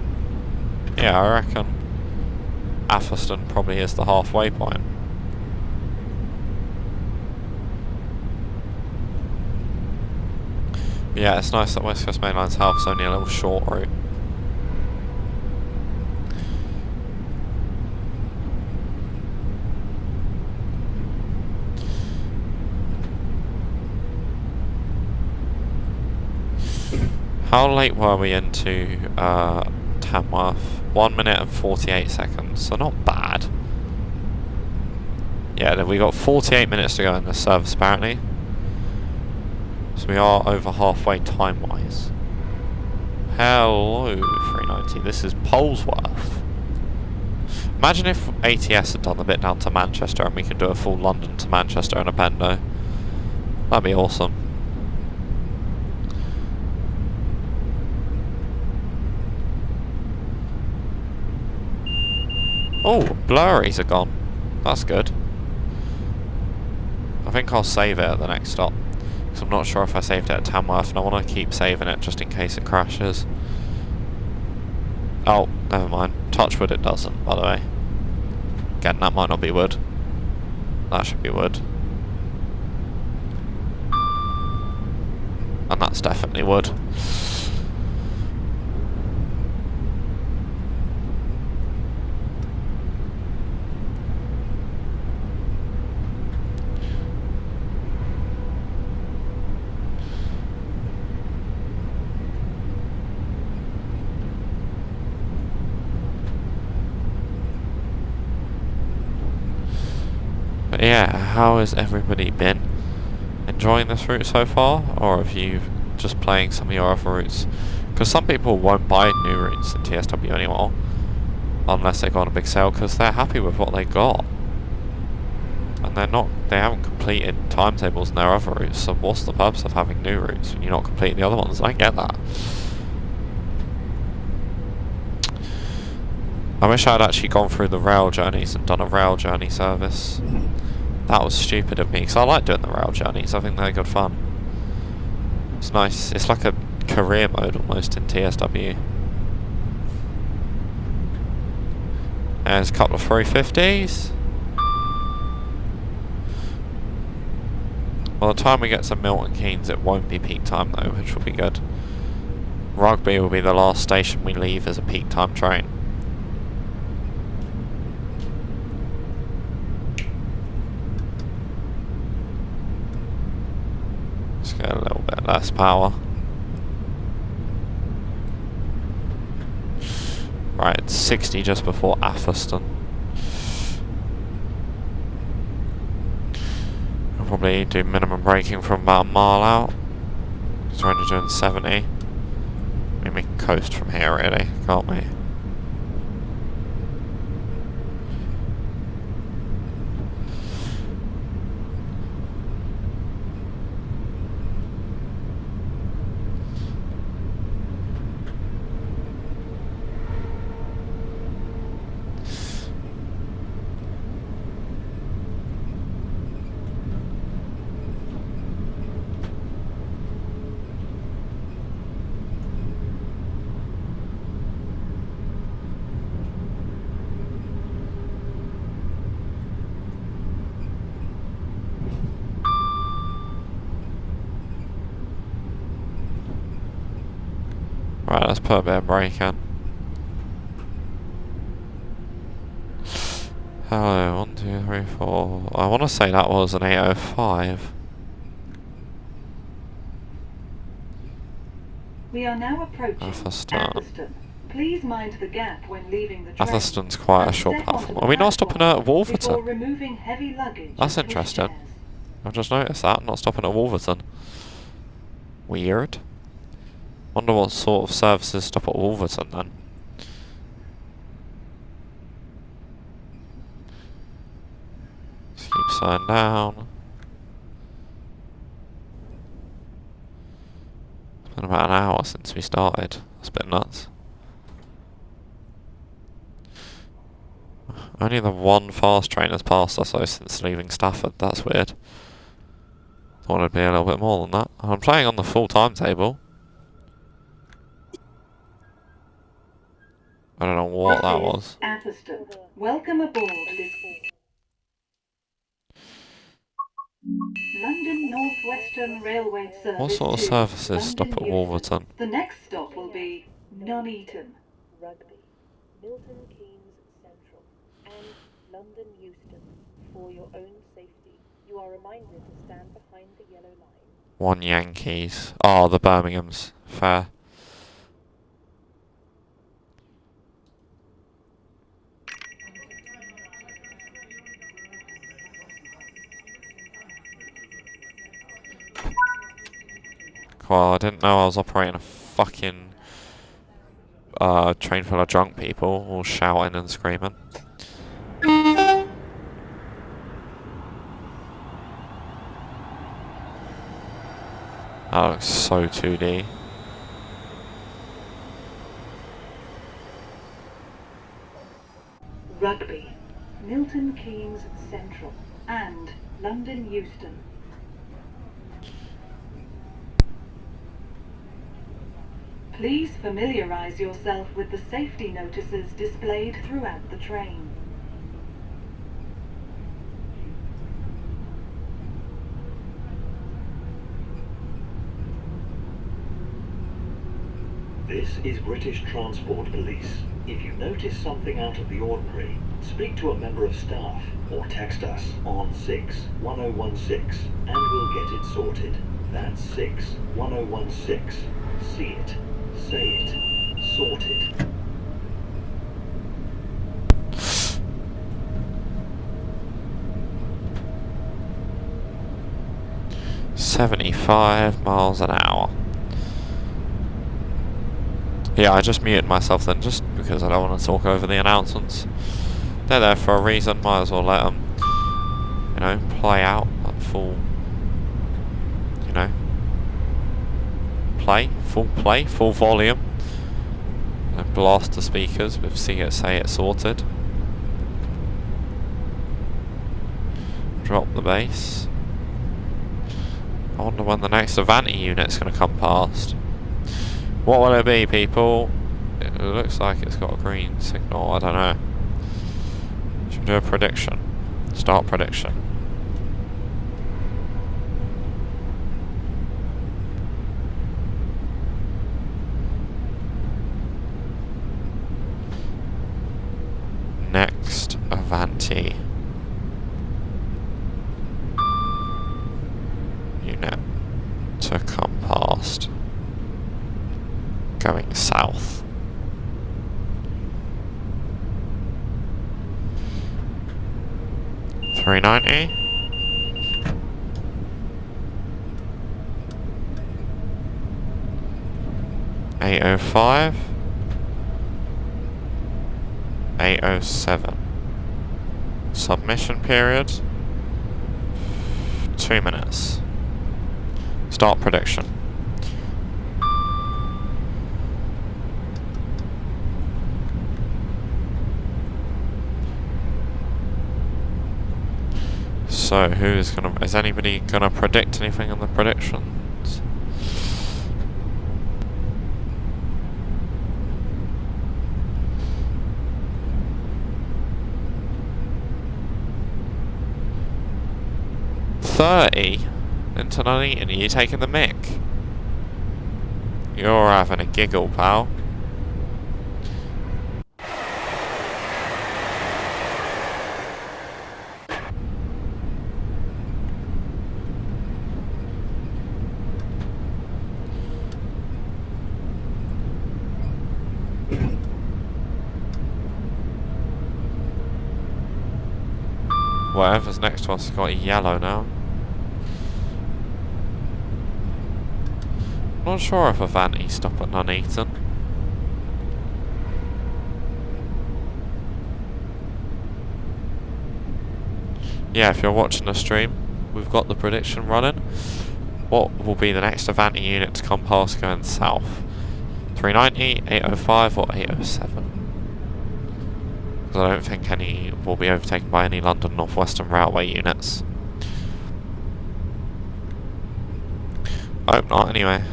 Yeah, I reckon Atherstone probably is the halfway point. Yeah, it's nice that West Coast Main Line South is only a little short route. How late were we into Tamworth? 1 minute and 48 seconds, so not bad. Yeah, we got 48 minutes to go in this service apparently. So we are over halfway time-wise. Hello, 390. This is Polesworth. Imagine if ATS had done the bit down to Manchester and we could do a full London to Manchester in a Pendo. That'd be awesome. Oh, blurries are gone. That's good. I think I'll save it at the next stop. Because I'm not sure if I saved it at Tamworth and I want to keep saving it just in case it crashes. Oh, never mind. Touch wood it doesn't, by the way. Again, that might not be wood. That should be wood. And that's definitely wood. But yeah, how has everybody been? Enjoying this route so far? Or have you just playing some of your other routes? Because some people won't buy new routes in TSW anymore. Unless they go on a big sale because they're happy with what they got. And they haven't completed timetables in their other routes, so what's the purpose of having new routes when you're not completing the other ones? I get that. I wish I'd actually gone through the rail journeys and done a rail journey service. That was stupid of me, because I like doing the rail journeys, I think they're good fun. It's nice, it's like a career mode almost in TSW. There's a couple of 350s. By the time we get to Milton Keynes it won't be peak time though, which will be good. Rugby will be the last station we leave as a peak time train. Let's get a little bit less power. Right, it's 60 just before Atherstone. We'll probably do minimum braking from about a mile out. Because we're only doing 70. I mean, we can coast from here really, can't we? Right, let's put a bit of brake in. Hello, 1, 2, 3, 4. I want to say that was an 805. We are now approaching Atherstone. Please mind the gap when leaving the train. Atherstone's quite a short platform. Are we not stopping at Wolverton? Removing heavy luggage. That's interesting. I've just noticed that. I'm not stopping at Wolverton. Weird. Wonder what sort of services stop at Wolverton then. Let's keep slowing down. It's been about an hour since we started. That's a bit nuts. Only the one fast train has passed us though since leaving Stafford. That's weird. I thought it'd be a little bit more than that. I'm playing on the full timetable. I don't know what that This was. is Euston. Welcome aboard this London North Western Railway service. What sort of to services stop London at Euston. Wolverton? The next stop will be Nuneaton. Rugby, Milton Keynes Central, and London Euston. For your own safety, you are reminded to stand behind the yellow line. 1 Yankees. Oh, the Birminghams. Fair. Well, I didn't know I was operating a fucking train full of drunk people all shouting and screaming. That looks so 2D. Rugby, Milton Keynes Central, and London Euston. Please familiarise yourself with the safety notices displayed throughout the train. This is British Transport Police. If you notice something out of the ordinary, speak to a member of staff or text us on 61016 and we'll get it sorted. That's 61016. See it, say it, sorted. "75 miles an hour." Yeah, I just muted myself then, just because I don't want to talk over the announcements. They're there for a reason, might as well let them, you know, play out at full, you know, full volume. And blast the speakers with "See It, Say It, Sorted." Drop the bass. I wonder when the next Avanti unit's going to come past. What will it be, people? It looks like it's got a green signal, I don't know. Should we do a prediction? Start prediction. Next Avanti unit to come past. Going south. $3.90. $8.05. $8.07. Submission period 2 minutes. Start prediction. So, is anybody gonna predict anything in the predictions? $30 into Nuneaton. Are you taking the mick? You're having a giggle, pal. Whatever's next to us has got a yellow now. Not sure if Avanti stop at Nuneaton. Yeah, if you're watching the stream, we've got the prediction running. What will be the next Avanti unit to come past going south? 390, 805 or 807? Because I don't think any will be overtaken by any London North Western Railway units. I hope not, anyway.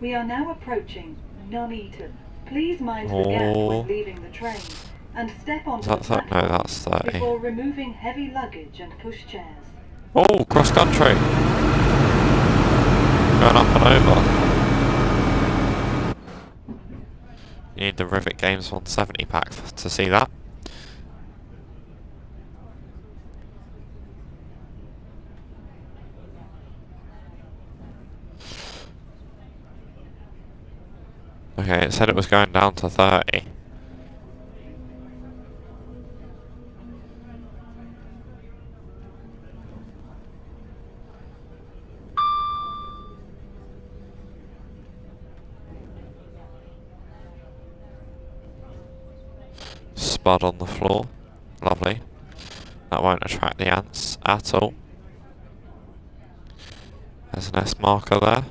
We are now approaching Nuneaton. Please mind the gap when leaving the train and step onto the platform no, that's 30. before removing heavy luggage and pushchairs. Oh, cross country! Going up and over. You need the Rivet Games 170 pack to see that. Okay, it said it was going down to 30. Spud on the floor. Lovely. That won't attract the ants at all. There's an S marker there.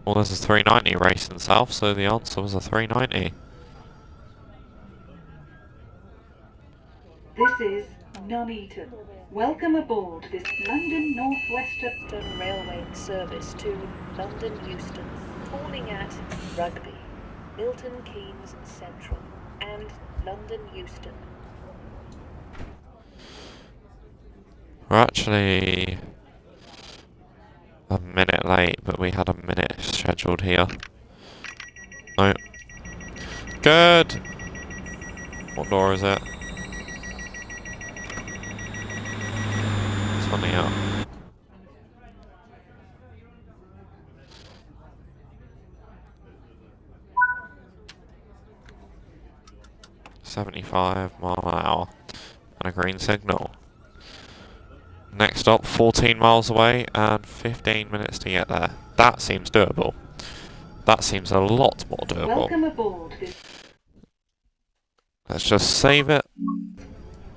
Well, there's a 390 race in South, so the answer was a 390. This is Nuneaton. Welcome aboard this London North Western Railway service to London Euston, calling at Rugby, Milton Keynes Central, and London Euston. We're actually a minute late, but we had a minute scheduled here. No. Good! What door is it? It's on the out. $75 miles an hour and a green signal. Next stop, 14 miles away and 15 minutes to get there. That seems doable. That seems a lot more doable. Welcome aboard this Let's just save it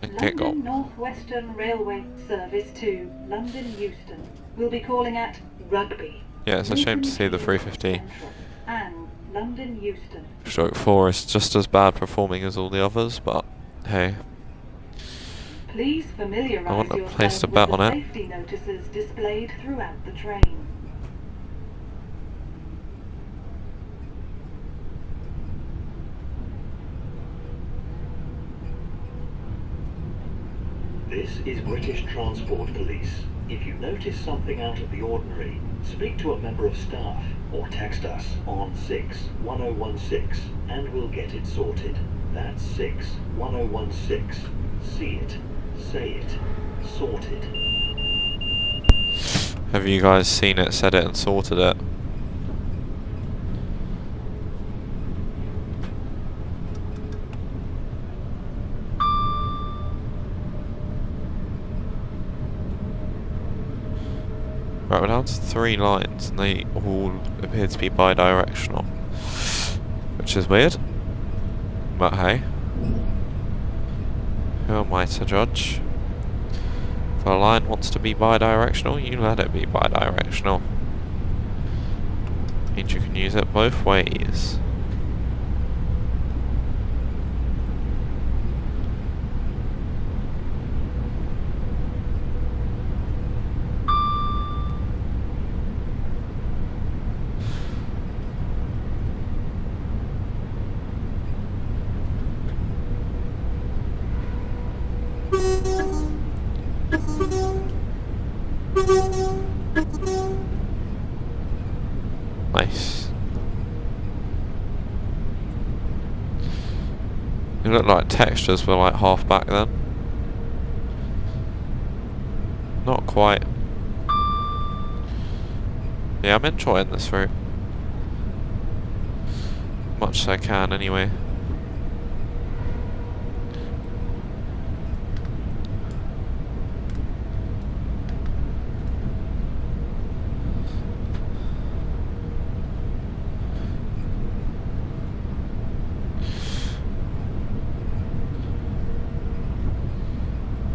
and get London going. North Western Railway service to London Euston. We'll be calling at Rugby. Yeah, it's a shame to Milton see the Keynes 350 Central, and London Euston. stroke 4 is just as bad performing as all the others, but hey. Please familiarise I want to yourself place a with bet the on it. safety notices displayed throughout the train. This is British Transport Police. If you notice something out of the ordinary, speak to a member of staff or text us on 61016 and we'll get it sorted. That's 61016. See it, say it, sorted. Have you guys seen it, said it and sorted it? Right, we're down to 3 lines and they all appear to be bi-directional, which is weird, but hey, who am I to judge? If a line wants to be bi-directional, you let it be bi-directional. Means you can use it both ways. Nice. It looked like textures were like half back then. Not quite. Yeah, I'm enjoying this route. Much as I can anyway.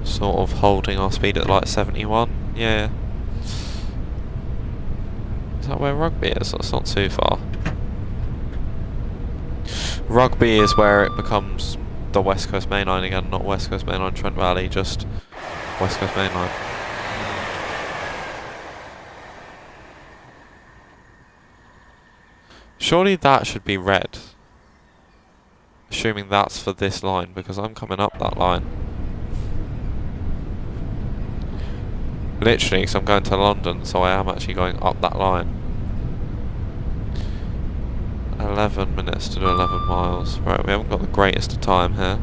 Sort of holding our speed at like 71, yeah. Is that where Rugby is? That's not too far. Rugby is where it becomes the West Coast Main Line again, not West Coast Main Line Trent Valley, just West Coast Main Line. Surely that should be red. Assuming that's for this line, because I'm coming up that line. Literally, because I'm going to London, so I am actually going up that line. 11 minutes to do 11 miles. Right, we haven't got the greatest of time here.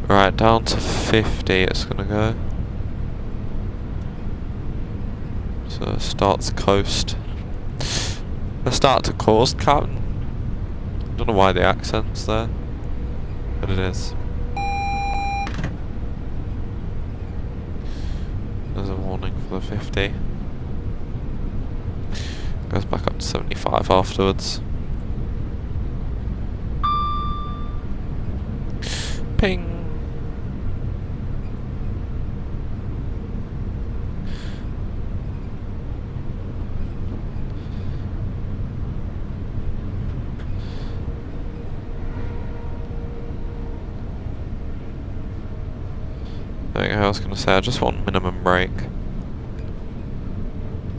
Right, down to 50 it's gonna go. So it starts coast. Let's start to coast, Captain. Don't know why the accent's there, but it is. There's a warning for the 50. Goes back up to 75 afterwards. Ping! There you go, I was going to say I just want minimum brake.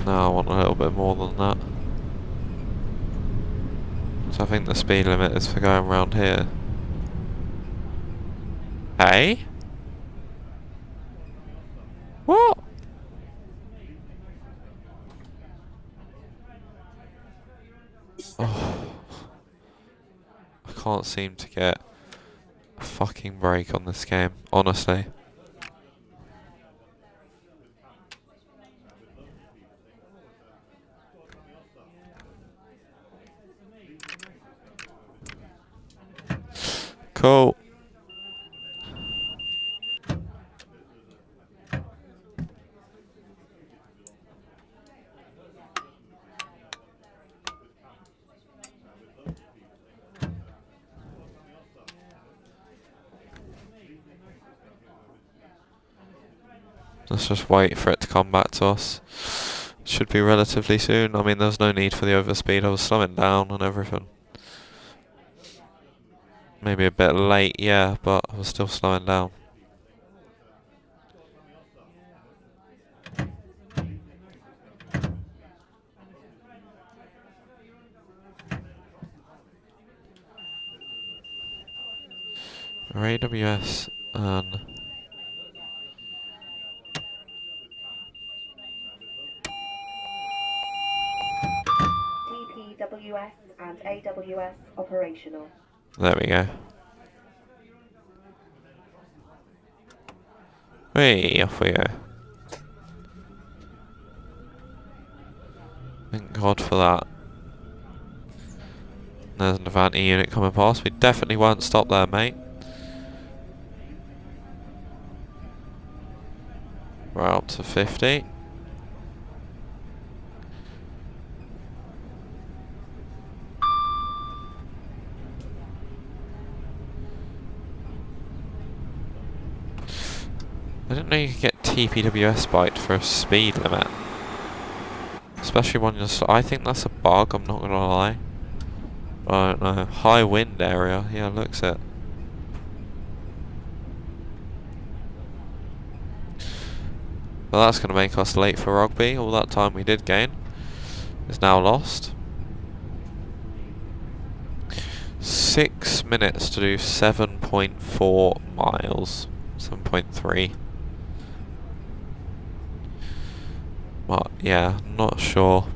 No, I want a little bit more than that. So I think the speed limit is for going around here. Hey? What? Oh. I can't seem to get a fucking break on this game, honestly. Cool. Let's just wait for it to come back to us. Should be relatively soon. I mean, there's no need for the overspeed. I was slowing down and everything. Maybe a bit late, yeah, but I was still slowing down. Our AWS and TPWS and AWS operational. there we go. Hey, off we go. Thank God for that. There's an Avanti unit coming past. We definitely won't stop there, mate. We're up to 50. I didn't know you could get TPWS spiked for a speed limit. Especially when you're... I think that's a bug, I'm not gonna lie. I don't know. High wind area. Yeah, looks it. But that's going to make us late for rugby. All that time we did gain is now lost. 6 minutes to do 7.4 miles. 7.3. Well, yeah, not sure.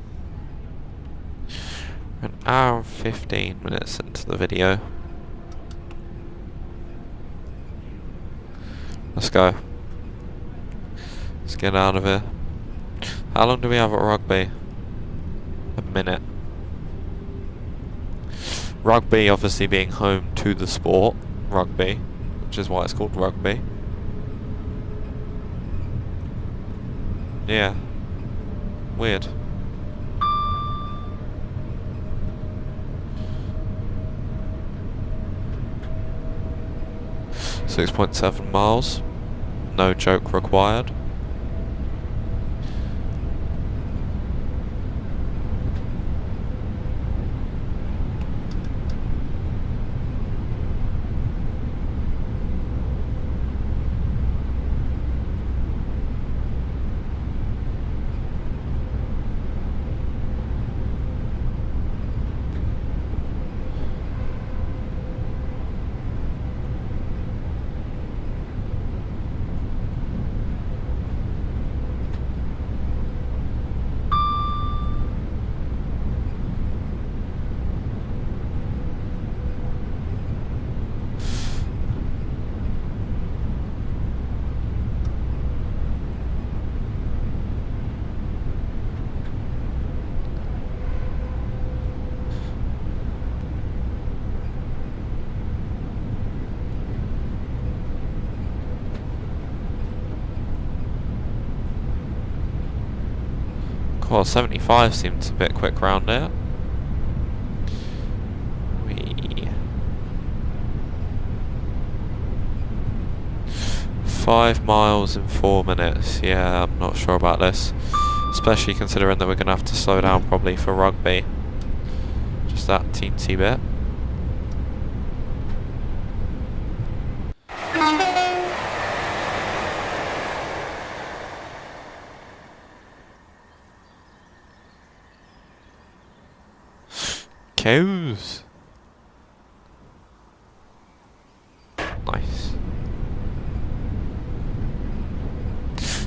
An hour and 15 minutes into the video. Let's go. Let's get out of here. How long do we have at rugby? A minute. Rugby obviously being home to the sport, rugby, which is why it's called rugby. Yeah. Weird. .7 miles. No joke required. Well, 75 seems a bit quick round there. 5 miles in 4 minutes. Yeah, I'm not sure about this. Especially considering that we're going to have to slow down probably for rugby. Just that teensy bit. Cows. Nice.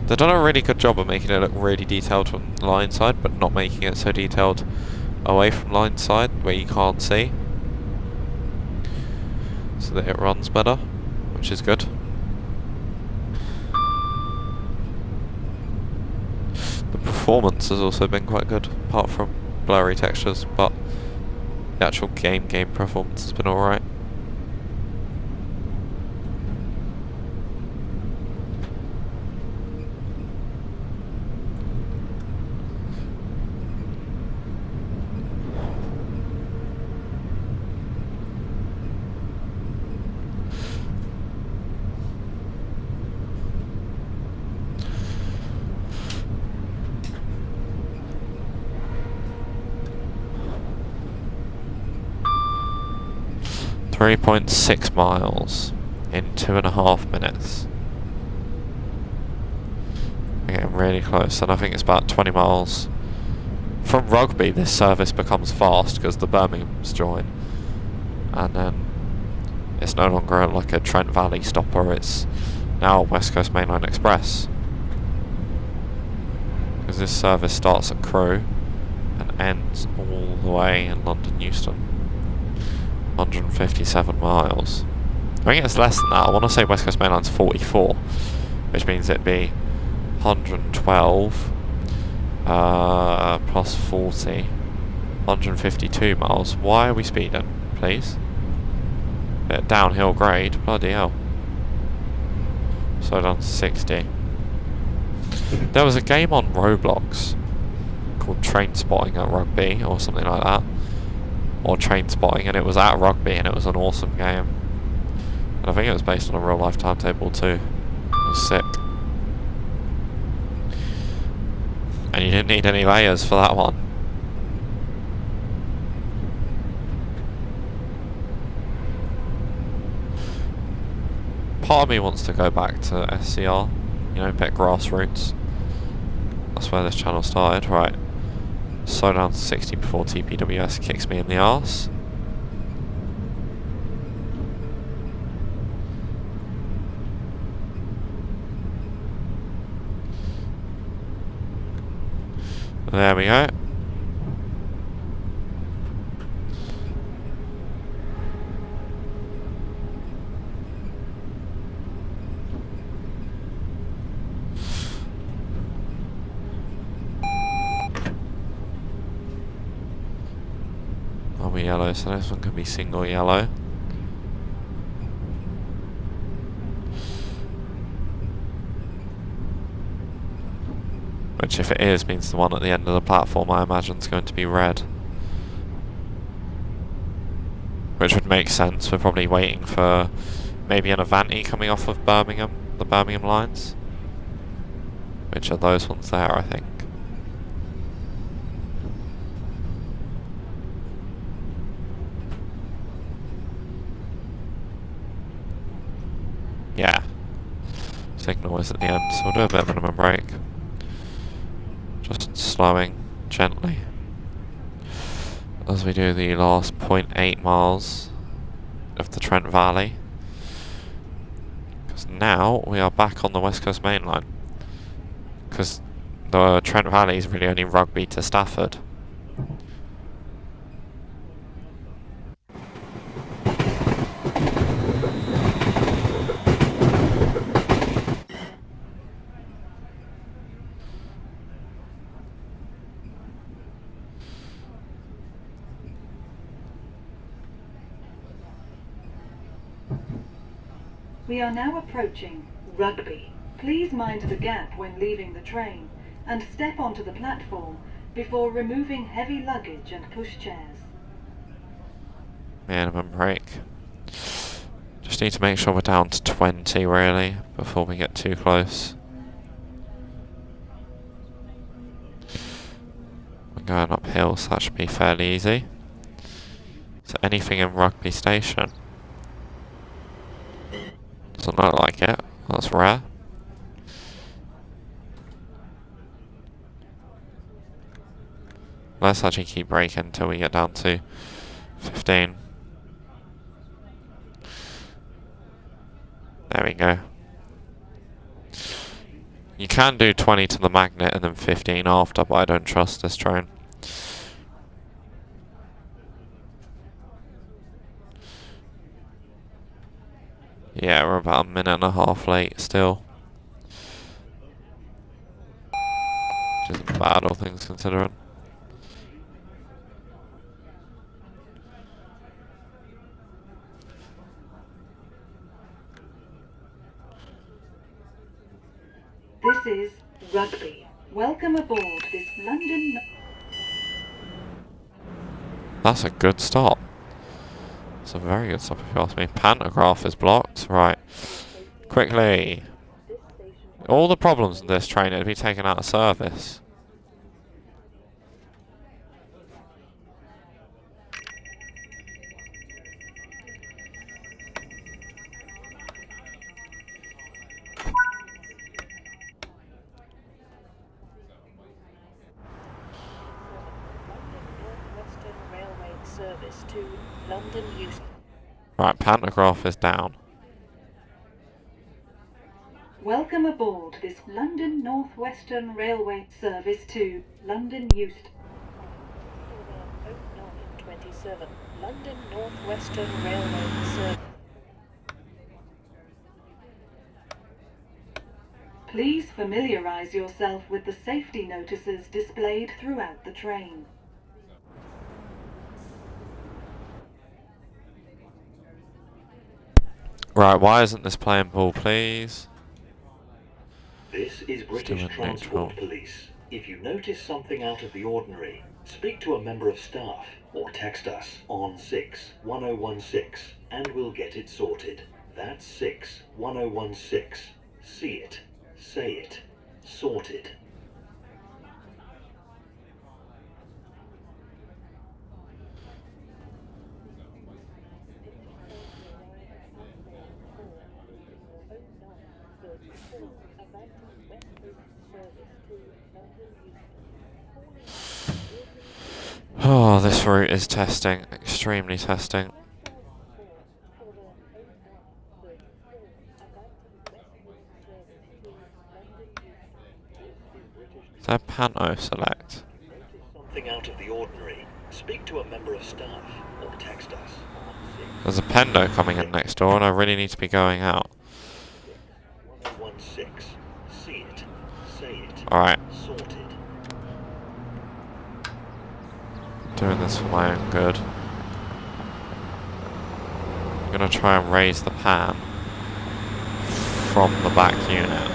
They've done a really good job of making it look really detailed from the line side, but not making it so detailed away from line side where you can't see. So that it runs better, which is good. The performance has also been quite good, apart from blurry textures, but the actual game performance has been alright. .6 miles in 2.5 minutes. We're getting really close, and I think it's about 20 miles. From rugby, this service becomes fast because the Birmingham's join, and then it's no longer like a Trent Valley stopper, it's now West Coast Mainline Express. Because this service starts at Crewe and ends all the way in London Euston. 157 miles. I think it's less than that. I want to say West Coast Mainline's 44, which means it'd be 112 plus 40, 152 miles. Why are we speeding, please? Bit downhill grade, bloody hell. So down to 60. There was a game on Roblox called Train Spotting at Rugby or something like that. Or Train Spotting, and it was at rugby, and it was an awesome game. And I think it was based on a real life timetable too. It was sick. And you didn't need any layers for that one. Part of me wants to go back to SCR, you know, a bit grassroots. That's where this channel started. Right. Slow down to 60 before TPWS kicks me in the arse. There we go. Are we yellow? So this one can be single yellow. Which, if it is, means the one at the end of the platform I imagine is going to be red. Which would make sense. We're probably waiting for maybe an Avanti coming off of Birmingham, the Birmingham lines. Which are those ones there, I think. Yeah. Signal is at the end, so we'll do a bit of minimum brake. Just slowing gently as we do the last 0.8 miles of the Trent Valley. Because now we are back on the West Coast Main Line. Because the Trent Valley is really only Rugby to Stafford. We are now approaching Rugby. Please mind the gap when leaving the train and step onto the platform before removing heavy luggage and pushchairs. Minimum brake. Just need to make sure we're down to 20 really before we get too close. We're going uphill, so that should be fairly easy. So anything in Rugby Station? Doesn't look like it. That's rare. Let's actually keep braking until we get down to 15. There we go. You can do 20 to the magnet and then 15 after, but I don't trust this train. Yeah, we're about a minute and a half late still. Which isn't bad, all things considering. This is Rugby. Welcome aboard this London... That's a good stop. It's a very good stop if you ask me. Pantograph is blocked. Right. Quickly. All the problems in this train would be taken out of service. Western Railway service to London Euston. Right, pantograph is down. Welcome aboard this London North Western Railway service to London Euston. Order 0927, London North Western Railway service. Please familiarise yourself with the safety notices displayed throughout the train. Right, why isn't this playing ball, please? This is British Transport Police. If you notice something out of the ordinary, speak to a member of staff or text us on 61016 and we'll get it sorted. That's 61016. See it, say it, sorted. service to London Euston. Calling Oh, this route is testing. Extremely testing. for the 0834 abandoned West Coast service to London Euston. This is British. Is there Panto select? Notice something out of the ordinary. Speak to a member of staff or text us on 6. There's a Pendo coming in next door and I really need to be going out. 1016. See it. Say it. Alright, Sorted. doing this for my own good. I'm gonna try and raise the pan from the back unit.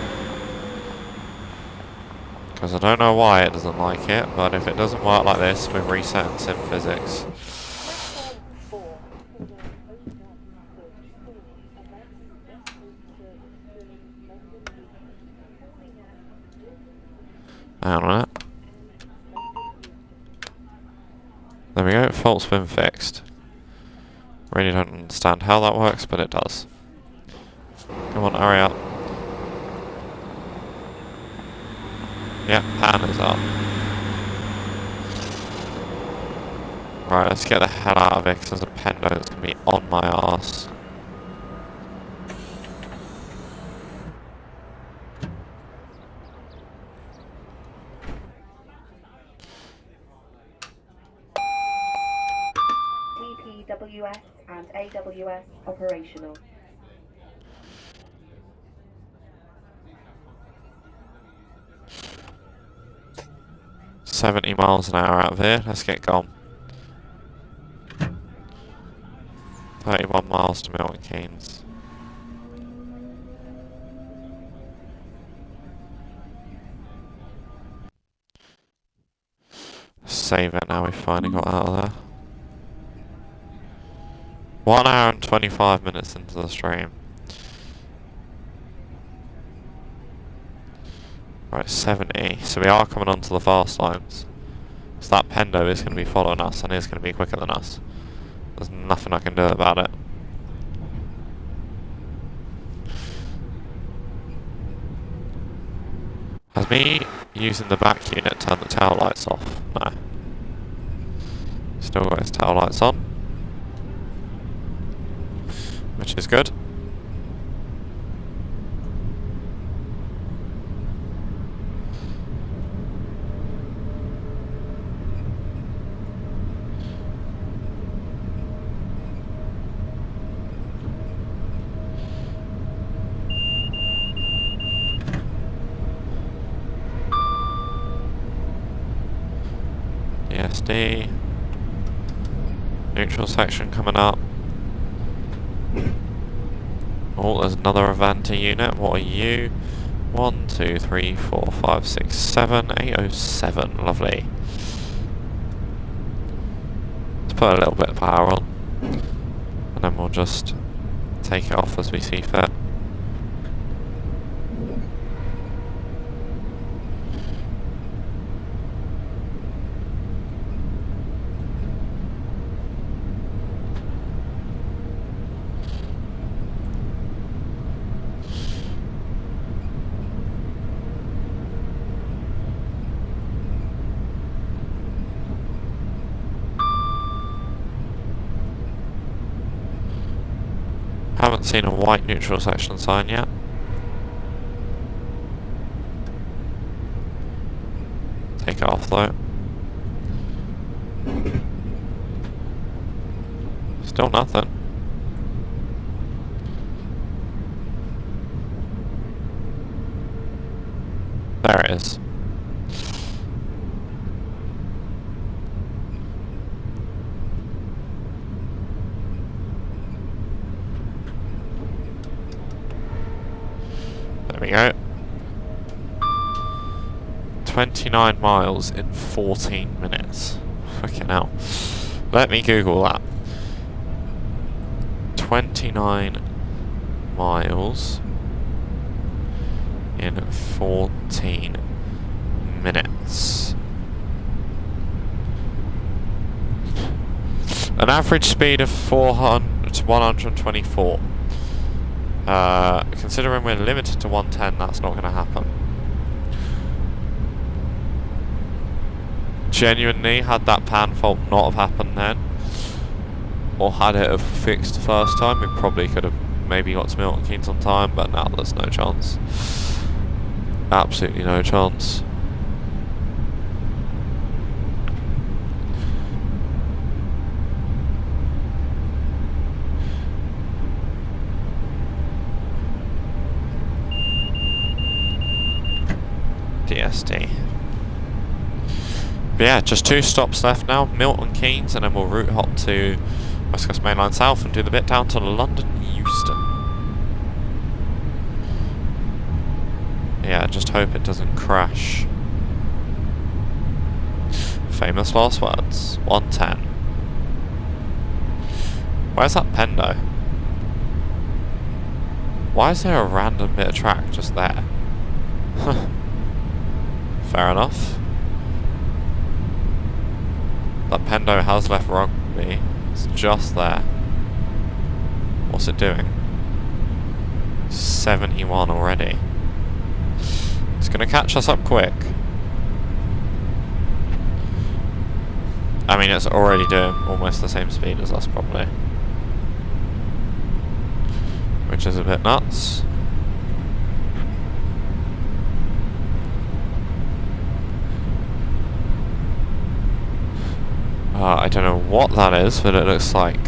Because I don't know why it doesn't like it, but if it doesn't work like this, we're resetting sim physics. Platform 4 for the 0934 abandoned West Coast service to London Euston. Calling at Hang on a minute. There we go, fault's been fixed. Really don't understand how that works, but it does. Come on, hurry up. Yep, pan is up. Right, let's get the hell out of it, because there's a Pendo that's going to be on my arse. TPWS and AWS operational. $70 miles an hour out of here, let's get gone. 31 miles to Milton Keynes. Save it now, we finally got out of there. 1 hour and 25 minutes into the stream. Right, 70. So we are coming onto the fast lines. So that Pendo is going to be following us and is going to be quicker than us. There's nothing I can do about it. Has me using the back unit turned the tail lights off? No. Still got his tail lights on. Which is good. ESD. Neutral section coming up. Oh, there's another Avanti unit. What are you? 1, 2, 3, 4, 5, 6, 7, 807. Lovely. Let's put a little bit of power on. And then we'll just take it off as we see fit. Haven't seen a white neutral section sign yet. Take it off though. Still nothing. There it is. There we go. 29 miles in 14 minutes. Fucking hell. Let me Google that. 29 miles in 14 minutes. An average speed of 400 to 124. Considering we're limited to 110, that's not going to happen. Genuinely, had that pan fault not have happened then, or had it have fixed the first time, we probably could have maybe got to Milton Keynes on time, but now there's no chance. Absolutely no chance. DSD. But yeah, just 2 stops left now, Milton Keynes, and then we'll route hop to West Coast Main Line South and do the bit down to London Euston. Yeah, just hope it doesn't crash. Famous last words. 110. Where's that Pendo? Why is there a random bit of track just there? Fair enough. That Pendo has left rugby. It's just there. What's it doing? 71 already. It's gonna catch us up quick. I mean, it's already doing almost the same speed as us, probably. Which is a bit nuts. I don't know what that is, but it looks like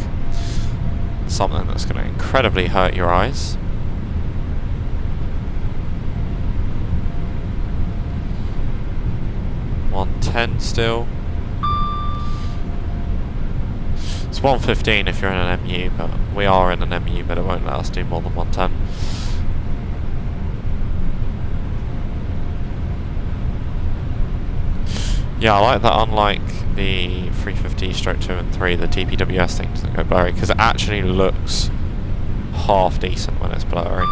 something that's going to incredibly hurt your eyes. $110 still. It's 115 if you're in an MU, but we are in an MU, but it won't let us do more than 110. Yeah, I like that unlike the 350/2 and 3, the TPWS thing doesn't go blurry, because it actually looks half decent when it's blurry.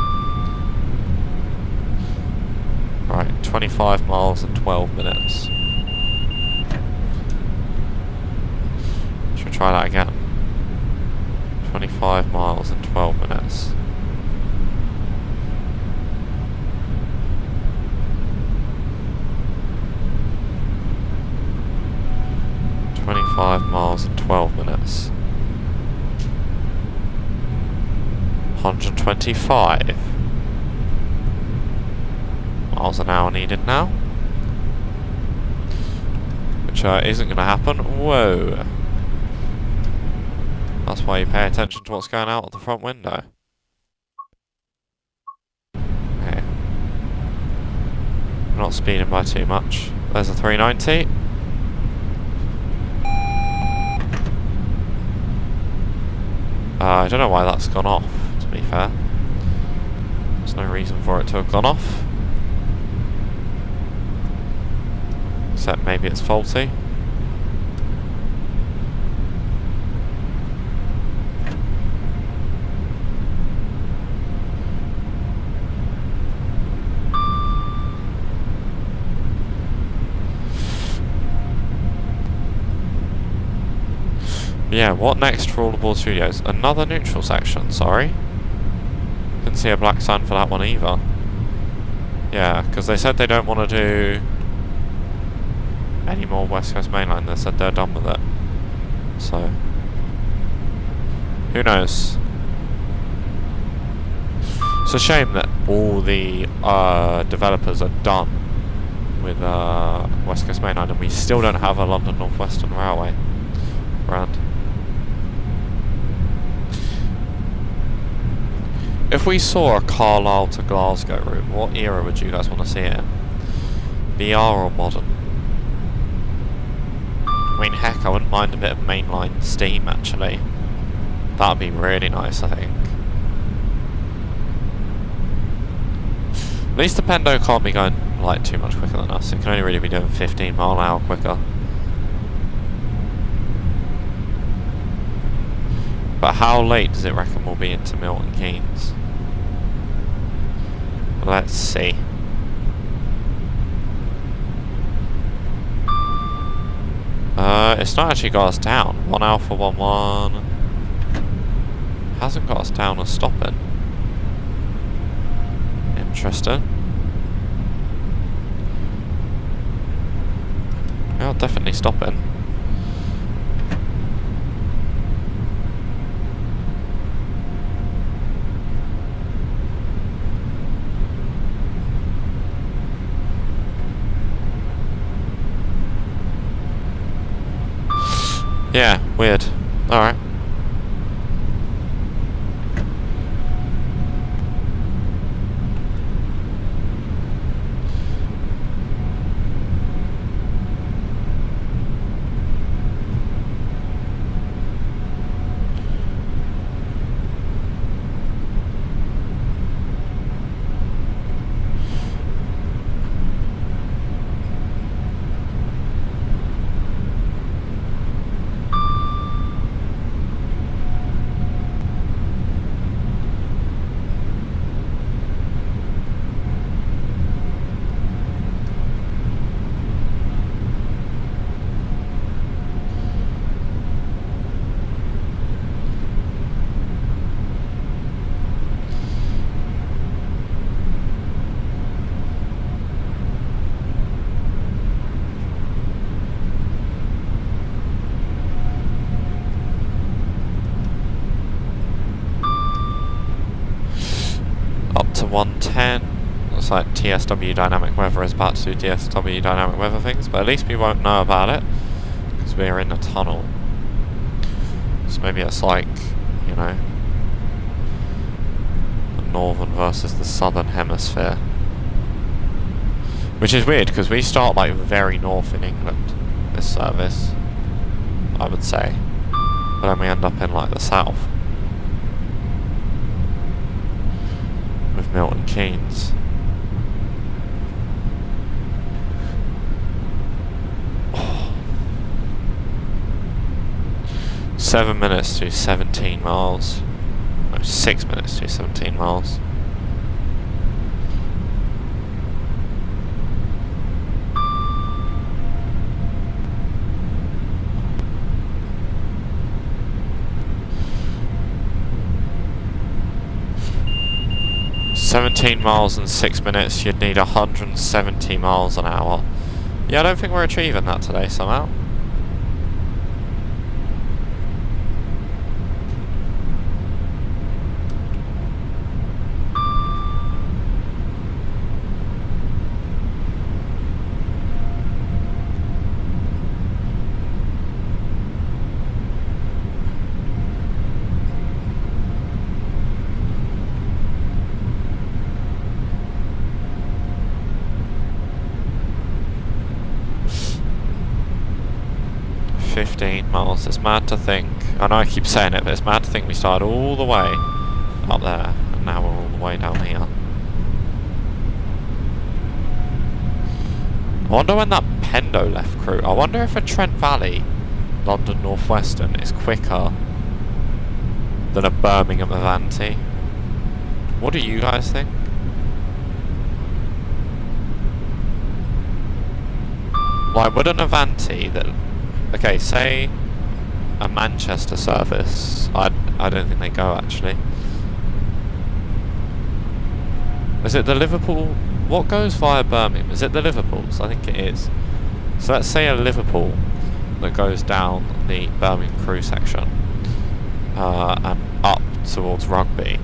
Right, 25 miles and 12 minutes. Should we try that again? 25 miles and 12 minutes. Miles and 12 minutes. 125 miles an hour needed now, which isn't going to happen. Whoa! That's why you pay attention to what's going out of the front window. Okay. I'm not speeding by too much. There's a 390. I don't know why that's gone off, to be fair. There's no reason for it to have gone off. Except maybe it's faulty. Yeah, what next for all the board studios? Another neutral section, sorry. Didn't see a black sign for that one either. Yeah, because they said they don't want to do any more West Coast Main Line. They said they're done with it. So, who knows? It's a shame that all the developers are done with West Coast Main Line and we still don't have a London North Western Railway brand. If we saw a Carlisle to Glasgow route, what era would you guys want to see it in? BR or modern? I mean, heck, I wouldn't mind a bit of mainline steam, actually. That'd be really nice, I think. At least the Pendo can't be going, like, too much quicker than us. It can only really be doing 15 mile an hour quicker. But how late does it reckon we'll be into Milton Keynes? Let's see. It's not actually got us down. 1 Alpha 1-1. Hasn't got us down or stopping. Interesting. I'll definitely stop in. Yeah, weird. Alright. Up to 110. Looks like TSW Dynamic Weather is about to do TSW Dynamic Weather things, but at least we won't know about it because we're in a tunnel. So maybe it's like, you know, the northern versus the southern hemisphere. Which is weird because we start like very north in England, this service, I would say. But then we end up in like the south. With Milton Keynes. Oh. 7 minutes to 17 miles. No, 6 minutes to 17 miles. "17 miles in 6 minutes, you'd need 170 miles an hour. Yeah, I don't think we're achieving that today somehow. Miles. It's mad to think. I know I keep saying it, but it's mad to think we started all the way up there and now we're all the way down here. I wonder when that Pendo left Crewe. I wonder if a Trent Valley, London North Western is quicker than a Birmingham Avanti. What do you guys think? Like, would an Avanti that... Okay, say a Manchester service. I don't think they go actually. Is it the Liverpool? What goes via Birmingham? Is it the Liverpools? I think it is. So let's say a Liverpool that goes down the Birmingham Crewe section and up towards Rugby,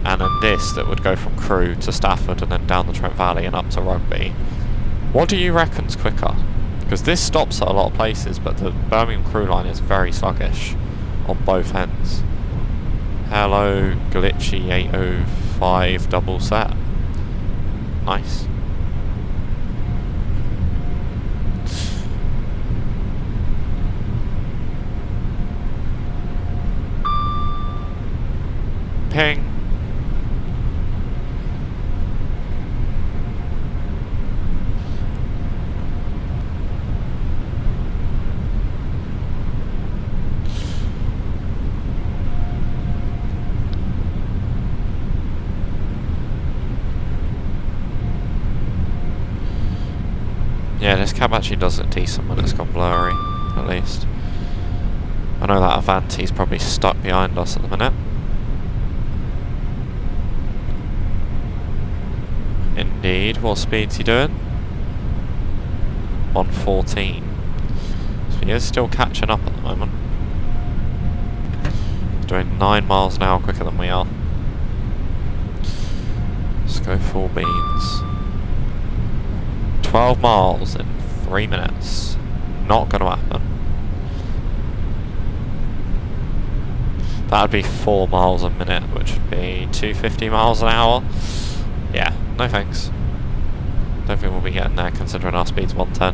and then this that would go from Crewe to Stafford and then down the Trent Valley and up to Rugby. What do you reckon's quicker? Because this stops at a lot of places, but the Birmingham Crewe line is very sluggish on both ends. Hello, glitchy 805 double set. Nice. Ping. Yeah, this cab actually does look decent when it's gone blurry, at least. I know that Avanti's probably stuck behind us at the minute. Indeed, what speed's he doing? 1:14. So he is still catching up at the moment. He's doing 9 miles an hour quicker than we are. Let's go full beans. 12 miles in 3 minutes. Not going to happen. That would be 4 miles a minute, which would be 250 miles an hour. Yeah, no thanks. Don't think we'll be getting there considering our speed's 110.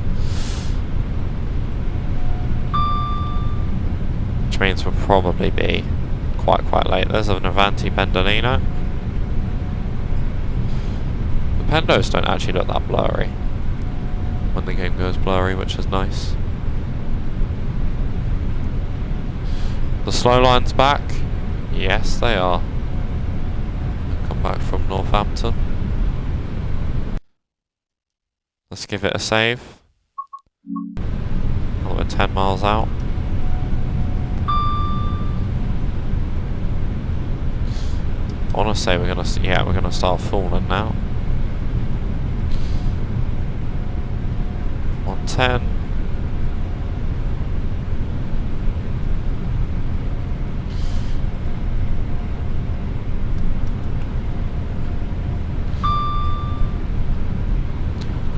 Which means we'll probably be quite late. There's an Avanti Pendolino. The Pendos don't actually look that blurry when the game goes blurry, which is nice. The slow line's back. Yes, they are. Come back from Northampton. Let's give it a save. Oh, we're 10 miles out. I want to say we're gonna start falling now. 110.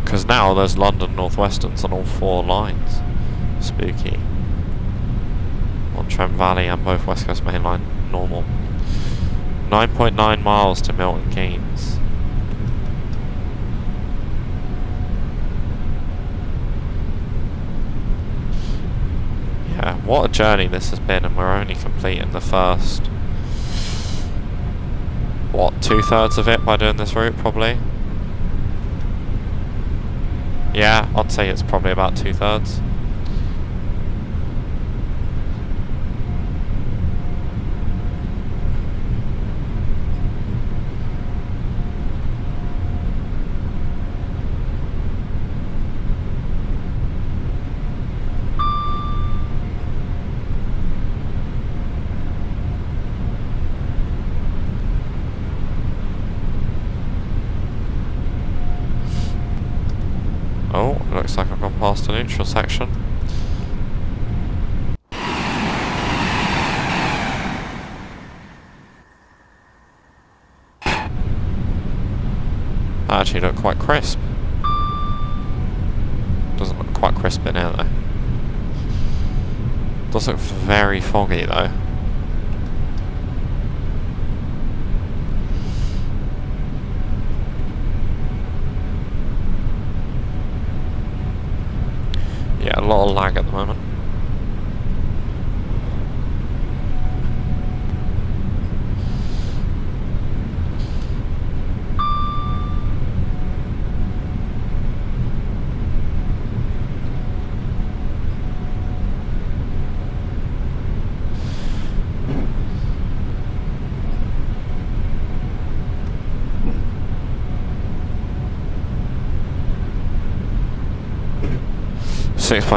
Because now there's London Northwesterns on all 4 lines. Spooky. On Trent Valley and both West Coast Main Line normal. 9.9 miles to Milton Keynes. Yeah, what a journey this has been, and we're only completing the first, what, 2/3 of it by doing this route, probably? Yeah, I'd say it's probably about 2/3. Oh, looks like I've gone past the neutral section. That actually looked quite crisp. Doesn't look quite crisp in here though. Does look very foggy though. Yeah, a lot of lag at the moment.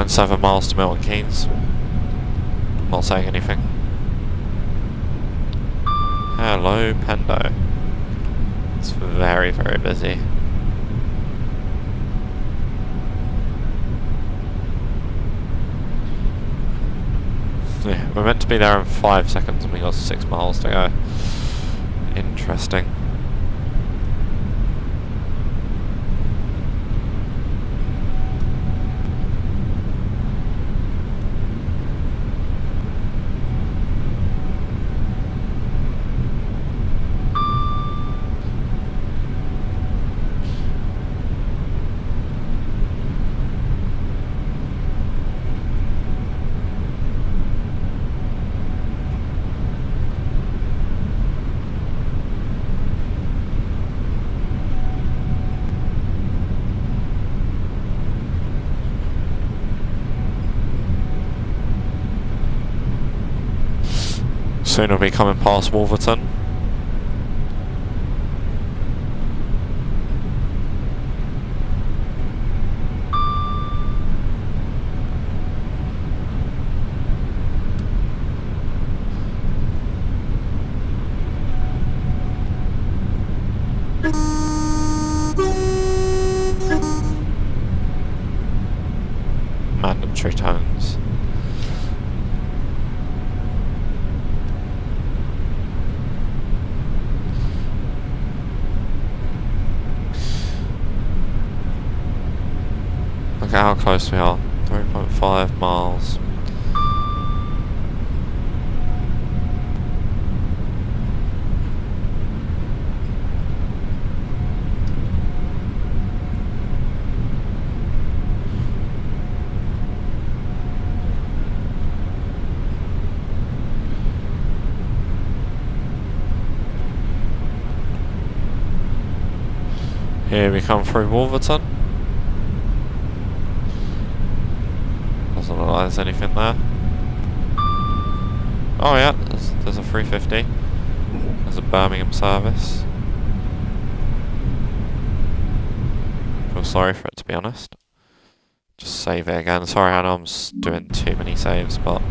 .7 miles to Milton Keynes. Not saying anything. Hello, Pendo. It's very, very busy. Yeah, we're meant to be there in 5 seconds and we got 6 miles to go. Interesting. Soon we'll be coming past Wolverton. at how close we are. 3.5 miles. Here we come through Wolverton. Doesn't look like there's anything there. Oh yeah, there's a 350. There's a Birmingham service. Feel sorry for it, to be honest. Just save it again. Sorry, I know I'm doing too many saves, but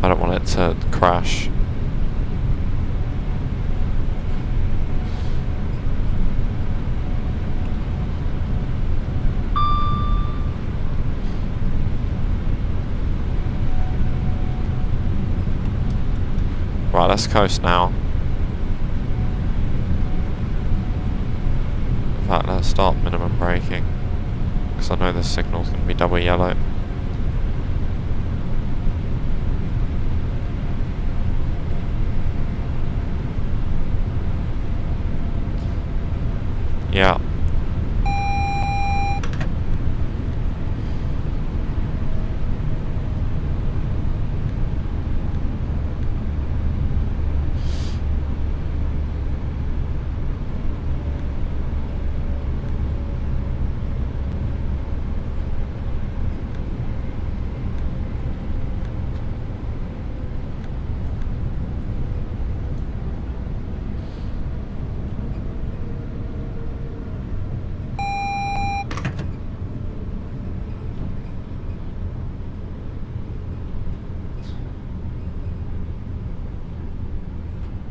I don't want it to crash. Right, let's coast now. In fact, let's start minimum braking, because I know the signal's going to be double yellow. Yeah.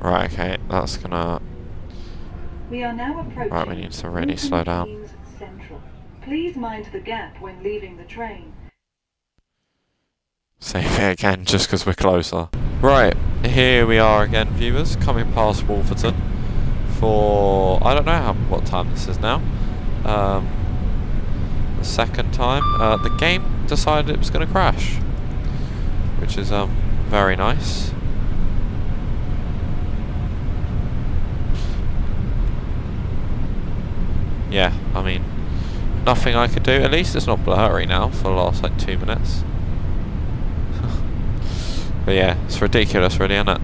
Right, okay, that's gonna... We are now approaching Right, we need to really Milton slow down. Keynes Central. Please mind the gap when leaving the train. Save it again, just because we're closer. Right, here we are again, viewers, coming past Wolverton for... I don't know what time this is now. The second time. The game decided it was going to crash, which is very nice. Yeah, I mean, nothing I could do. At least it's not blurry now for the last like 2 minutes. But yeah, it's ridiculous really, isn't it?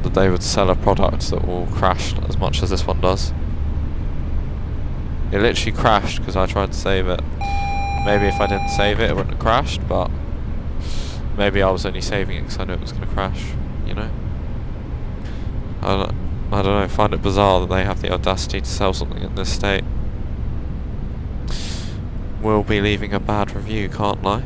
That they would sell a product that will crash as much as this one does. It literally crashed because I tried to save it. Maybe if I didn't save it, it wouldn't have crashed, but maybe I was only saving it because I knew it was going to crash, you know? I don't know, I find it bizarre that they have the audacity to sell something in this state. We'll be leaving a bad review, can't lie.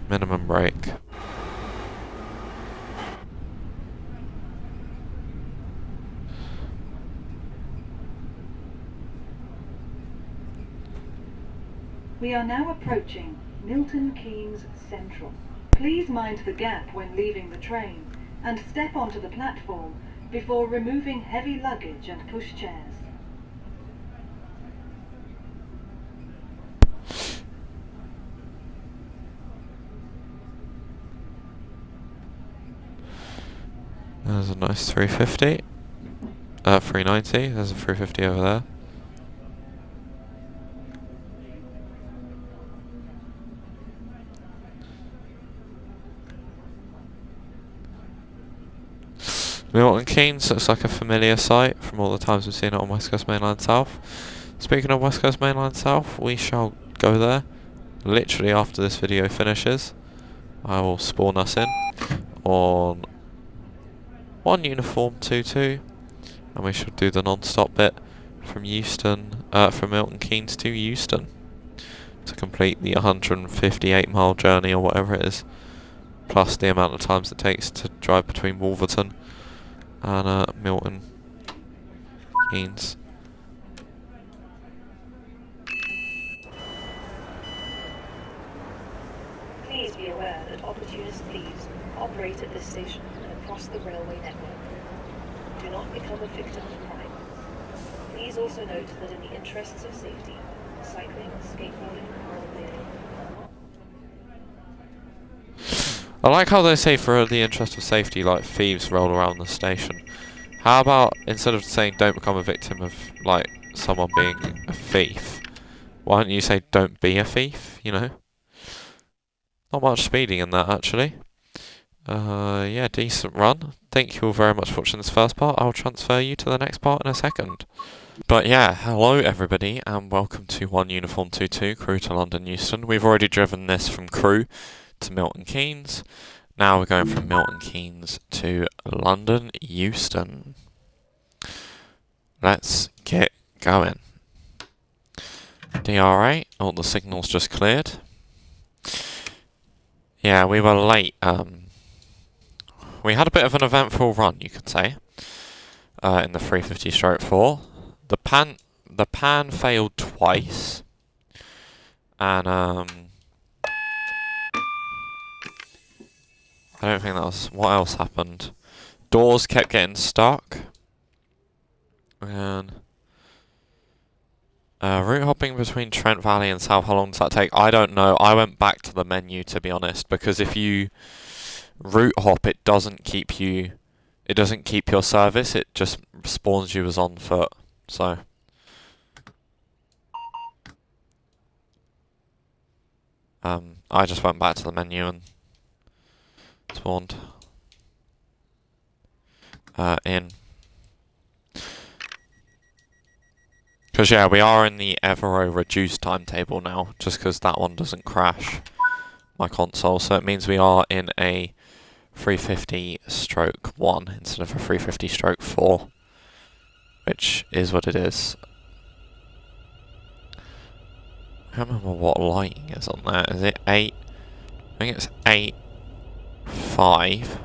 Minimum brake. We are now approaching Milton Keynes Central. Please mind the gap when leaving the train and step onto the platform before removing heavy luggage and pushchairs. There's a nice 350. 390. There's a 350 over there. Milton Keynes looks like a familiar sight from all the times we've seen it on West Coast Main Line South. Speaking of West Coast Main Line South, we shall go there literally after this video finishes. I will spawn us in on 1 uniform 22, and we shall do the non-stop bit from Euston, from Milton Keynes to Euston to complete the 158 mile journey or whatever it is plus the amount of times it takes to drive between Wolverton and Milton Keynes. Please be aware that opportunist thieves operate at this station and across the railway network. Do not become a victim of crime. Please also note that in the interests of safety, cycling, skateboarding, rollerblading are not. I like how they say for the interest of safety, like thieves roll around the station. How about instead of saying don't become a victim of like someone being a thief, why don't you say don't be a thief, you know? Not much speeding in that actually. Yeah, decent run. Thank you all very much for watching this first part. I'll transfer you to the next part in a second. But yeah, hello everybody and welcome to 1 Uniform 22 Crewe to London Euston. We've already driven this from Crewe to Milton Keynes. Now we're going from Milton Keynes to London Euston. Let's get going. DR8, oh, the signal's just cleared. Yeah, we were late. We had a bit of an eventful run, you could say, in the 350/4. The pan failed twice, and I don't think that was. What else happened? Doors kept getting stuck, and route hopping between Trent Valley and South. How long does that take? I don't know. I went back to the menu to be honest, because if you route hop, it doesn't keep you. It doesn't keep your service. It just spawns you as on foot. So. I just went back to the menu and spawned in. Because yeah, we are in the Evero reduced timetable now, just because that one doesn't crash my console, so it means we are in a 350/1 instead of a 350/4, which is what it is. I can't remember what lighting is on that. Is it 8? I think it's 8.5.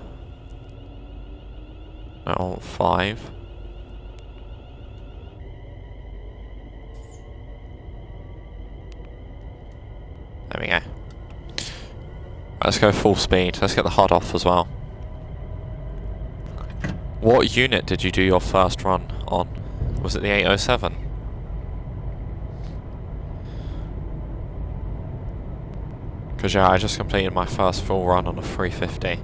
No, 5. There we go. Let's go full speed. Let's get the HUD off as well. What unit did you do your first run on? Was it the 807? Because yeah, I just completed my first full run on a 350.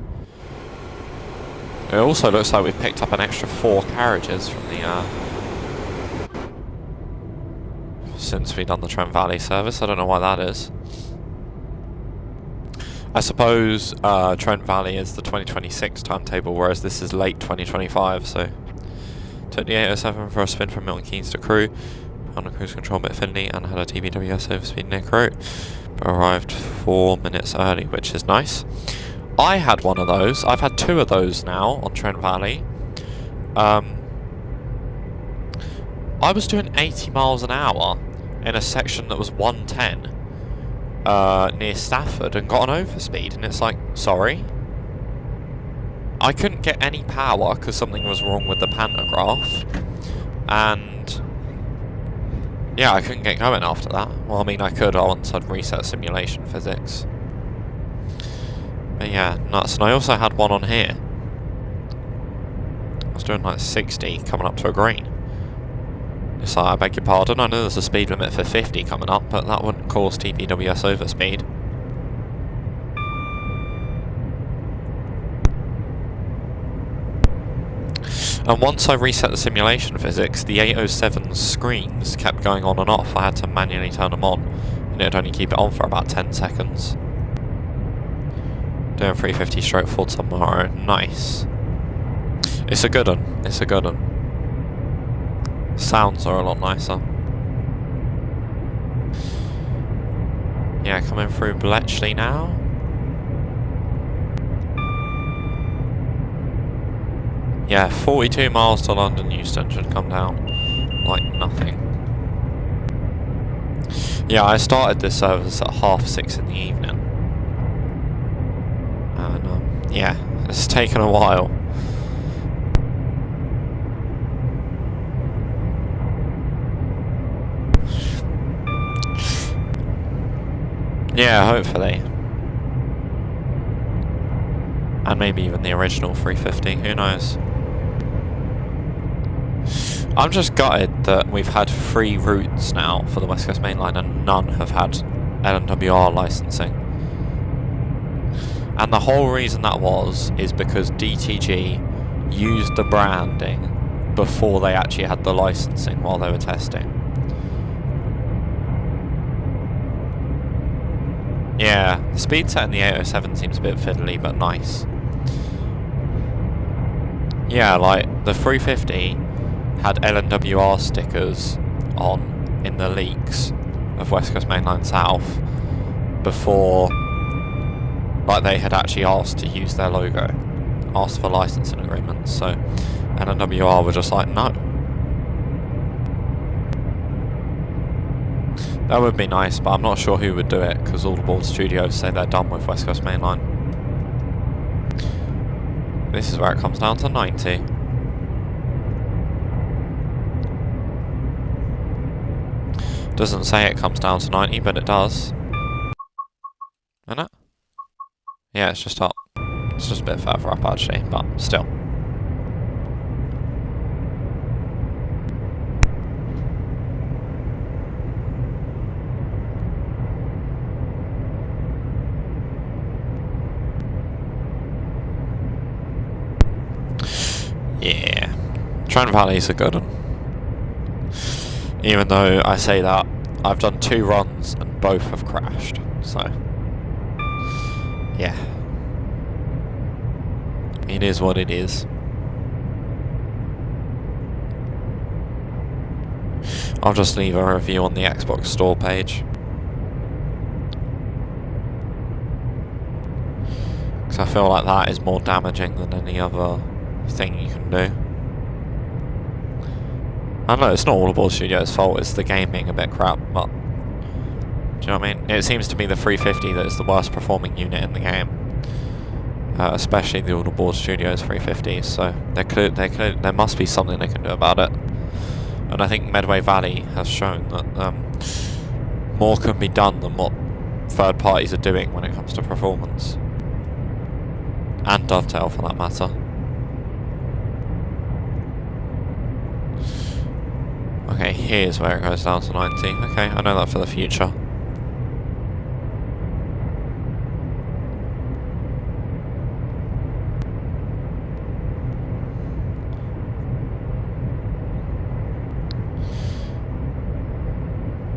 It also looks like we've picked up an extra 4 carriages from the since we've done the Trent Valley service. I don't know why that is. I suppose Trent Valley is the 2026 timetable, whereas this is late 2025, so took the 807 for a spin from Milton Keynes to Crewe, found a cruise control bit Finley and had a TBWS overspeed near Crewe, but arrived 4 minutes early, which is nice. I had one of those. I've had 2 of those now on Trent Valley. I was doing 80 miles an hour in a section that was 110 near Stafford and got an overspeed, and it's like, sorry? I couldn't get any power because something was wrong with the pantograph, and yeah, I couldn't get going after that. Well, I mean, I could once I'd reset simulation physics. But yeah, nuts. And I also had one on here. I was doing like 60 coming up to a green. It's like, I beg your pardon, I know there's a speed limit for 50 coming up, but that wouldn't cause TPWS overspeed. And once I reset the simulation physics, the 807 screens kept going on and off. I had to manually turn them on, and it would only keep it on for about 10 seconds. Doing 350/4 tomorrow, nice. It's a good one, it's a good one. Sounds are a lot nicer. Yeah, coming through Bletchley now. Yeah, 42 miles to London Euston should come down like nothing. Yeah, I started this service at 6:30 in the evening. And Yeah, it's taken a while. Yeah, hopefully. And maybe even the original 350, who knows. I'm just gutted that we've had 3 routes now for the West Coast Main Line and none have had LNWR licensing. And the whole reason that is because DTG used the branding before they actually had the licensing while they were testing. Yeah, the speed set in the 807 seems a bit fiddly, but nice. Yeah, like, the 350 had LNWR stickers on in the leaks of West Coast Mainline South before, like, they had actually asked to use their logo, asked for licensing agreements, so LNWR were just like, no. That would be nice, but I'm not sure who would do it, because all the board studios say they're done with West Coast Mainline. This is where it comes down to 90. Doesn't say it comes down to 90, but it does. Isn't it? Yeah, it's just up. It's just a bit further up actually, but still. Yeah. Trent Valley's a good one. Even though I say that, I've done 2 runs and both have crashed, so yeah. It is what it is. I'll just leave a review on the Xbox store page. Because I feel like that is more damaging than any other thing you can do. I know it's not all the board studio's fault, it's the game being a bit crap, but do you know what I mean? It seems to be the 350 that is the worst performing unit in the game. Especially the All Board Studios 350s, so there must be something they can do about it. And I think Medway Valley has shown that more can be done than what third parties are doing when it comes to performance. And Dovetail for that matter. Okay, here's where it goes down to 90. Okay, I know that for the future.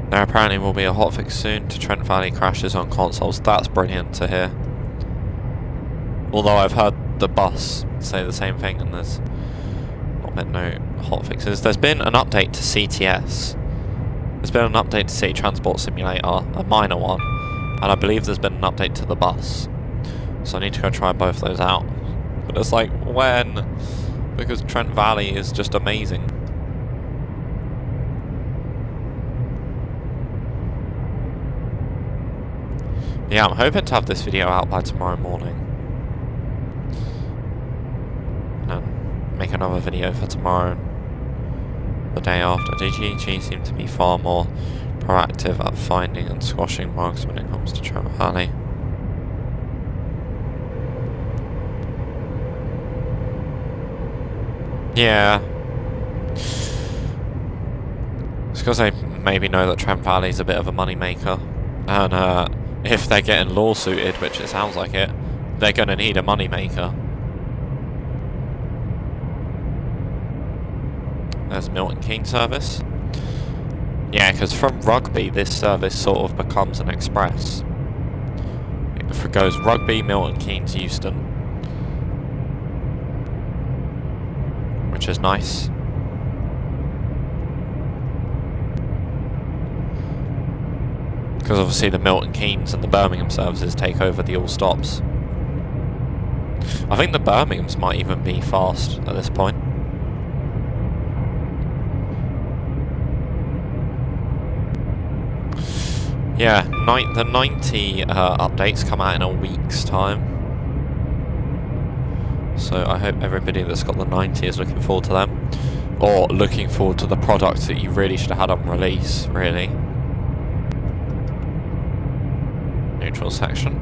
There apparently will be a hotfix soon to Trent Valley crashes on consoles. That's brilliant to hear. Although I've heard the bus say the same thing and there's not been no hotfixes. There's been an update to CTS. There's been an update to City Transport Simulator, a minor one. And I believe there's been an update to the bus. So I need to go try both those out. But it's like, when? Because Trent Valley is just amazing. Yeah, I'm hoping to have this video out by tomorrow morning. And then make another video for tomorrow. The day after. DGG seem to be far more proactive at finding and squashing bugs when it comes to Trent Valley. Yeah. It's because they maybe know that Trent Valley's a bit of a money maker. And if they're getting lawsuited, which it sounds like it, they're going to need a money maker. There's Milton Keynes service. Yeah, because from Rugby, this service sort of becomes an express. If it goes Rugby, Milton Keynes, Euston. Which is nice. Because obviously the Milton Keynes and the Birmingham services take over the all stops. I think the Birminghams might even be fast at this point. Yeah, the 90 updates come out in a week's time. So I hope everybody that's got the 90 is looking forward to them. Or looking forward to the product that you really should have had on release, really. Neutral section.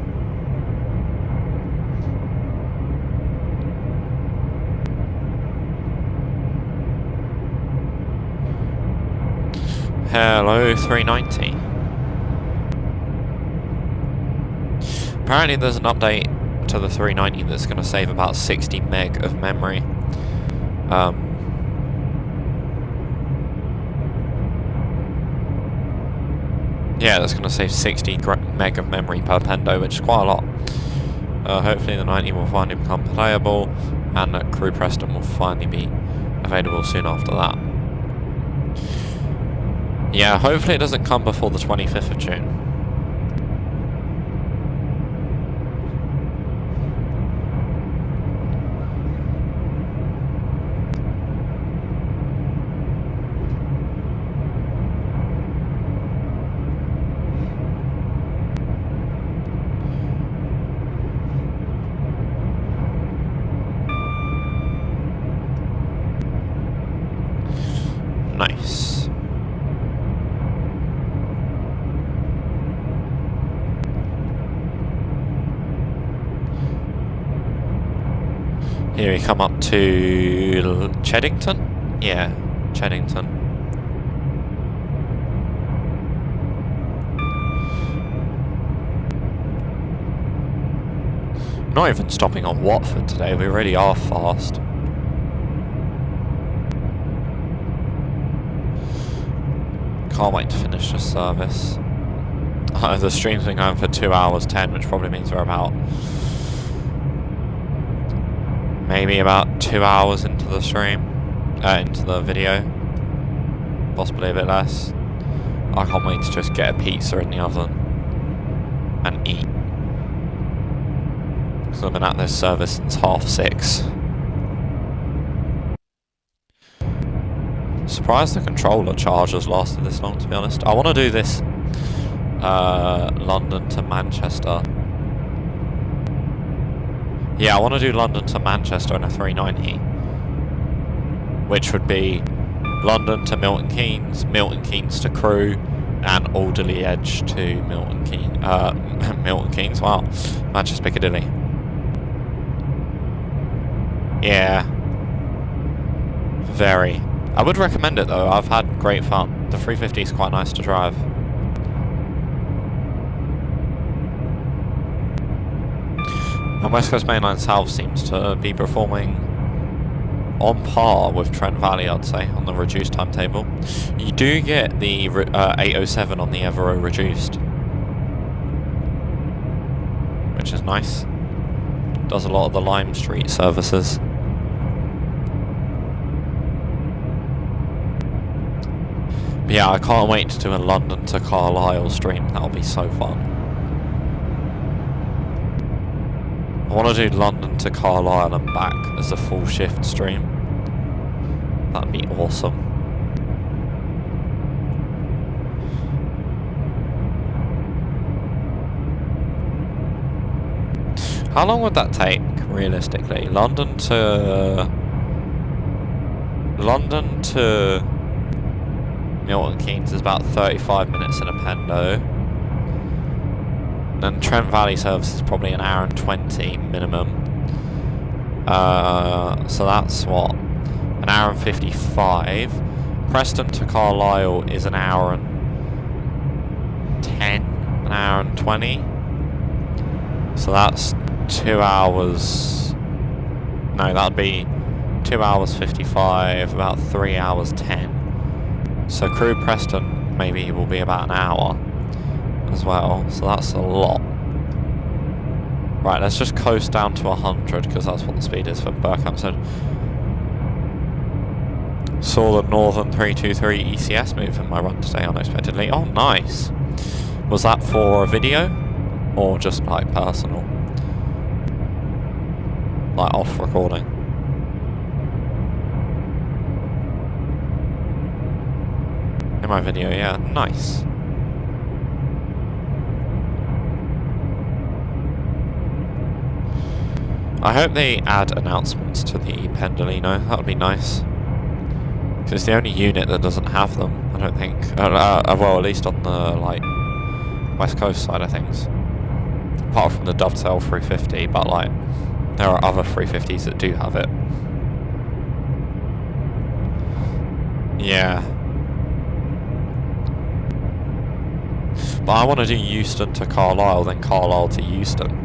Hello, 390. Apparently there's an update to the 390 that's going to save about 60 meg of memory. Yeah, that's going to save 60 meg of memory per pendo, which is quite a lot. Hopefully the 90 will finally become playable, and that Crewe Preston will finally be available soon after that. Yeah, hopefully it doesn't come before the 25th of June. Nice. Here we come up to Cheddington? Yeah, Cheddington. Not even stopping on Watford today, we really are fast. Can't wait to finish this service. The stream's been going for 2 hours 10, which probably means we're about maybe about 2 hours into the stream, into the video, possibly a bit less. I can't wait to just get a pizza in the oven and eat. So I've been at this service since 6:30. Surprised the controller charge has lasted this long, to be honest. I want to do this London to Manchester. Yeah, I want to do London to Manchester in a 390, which would be London to Milton Keynes to Crewe, and Alderley Edge to Milton Keynes, wow, Manchester Piccadilly. Yeah, very. I would recommend it though, I've had great fun. The 350 is quite nice to drive. And West Coast Mainline South seems to be performing on par with Trent Valley, I'd say, on the reduced timetable. You do get the 807 on the Evero reduced, which is nice. Does a lot of the Lime Street services. But yeah, I can't wait to do a London to Carlisle stream. That'll be so fun. I want to do London to Carlisle and back as a full shift stream. That'd be awesome. How long would that take, realistically? London to Milton Keynes is about 35 minutes in a pendo. And Trent Valley service is probably an hour and 20 minimum. So that's what? An hour and 55. Preston to Carlisle is an hour and 10, an hour and 20. So that's 2 hours. No, that'd be 2 hours 55, about 3 hours 10. So Crewe Preston maybe will be about an hour as well, so that's a lot. Right, let's just coast down to 100 because that's what the speed is for Berkhamsted. Saw the Northern 323 ECS move in my run today unexpectedly. Oh, nice. Was that for a video or just like personal? Like off recording? In my video, yeah, nice. I hope they add announcements to the Pendolino. That would be nice. Because it's the only unit that doesn't have them, I don't think. Well, at least on the, like, West Coast side of things. Apart from the Dovetail 350, but, like, there are other 350s that do have it. Yeah. But I want to do Euston to Carlisle, then Carlisle to Euston.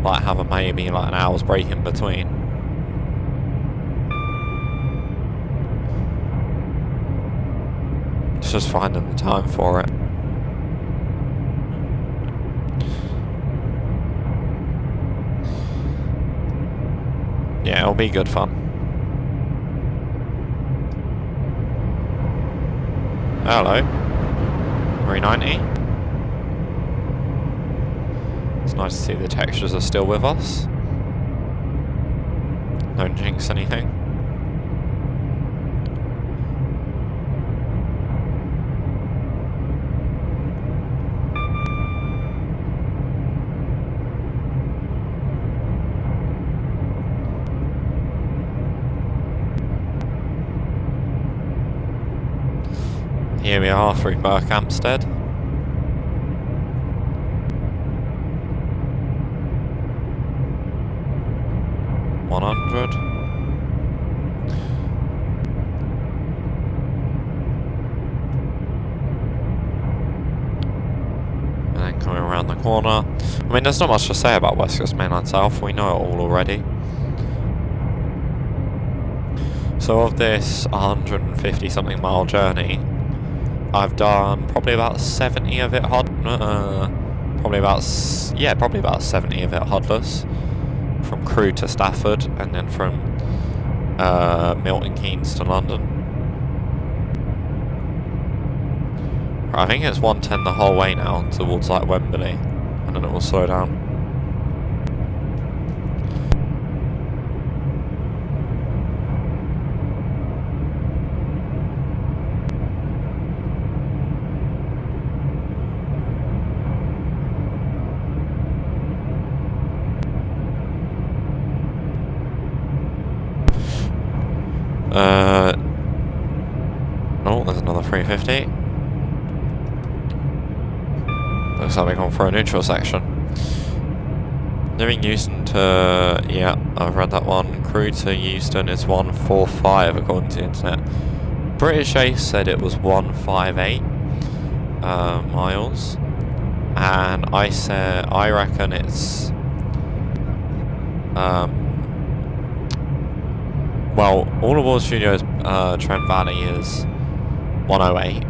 Like, have a maybe, like, an hour's break in between. It's just finding the time for it. Yeah, it'll be good fun. Hello. 390. It's nice to see the textures are still with us. Don't jinx anything. Here we are through Berkhamsted. And then coming around the corner. I mean, there's not much to say about West Coast Mainline South, we know it all already. So of this 150 something mile journey, I've done probably about 70 of it probably about 70 of it hodless. From Crewe to Stafford, and then from Milton Keynes to London. I think it's 110 the whole way now towards like Wembley, and then it will slow down. Oh, there's another 350. Looks like we're going for a neutral section. Doing Euston to... yeah, I've read that one. Crewe to Euston is 145 according to the internet. British Ace said it was 158 miles. And I reckon it's... well, All Aboard Studios Trent Valley is 108,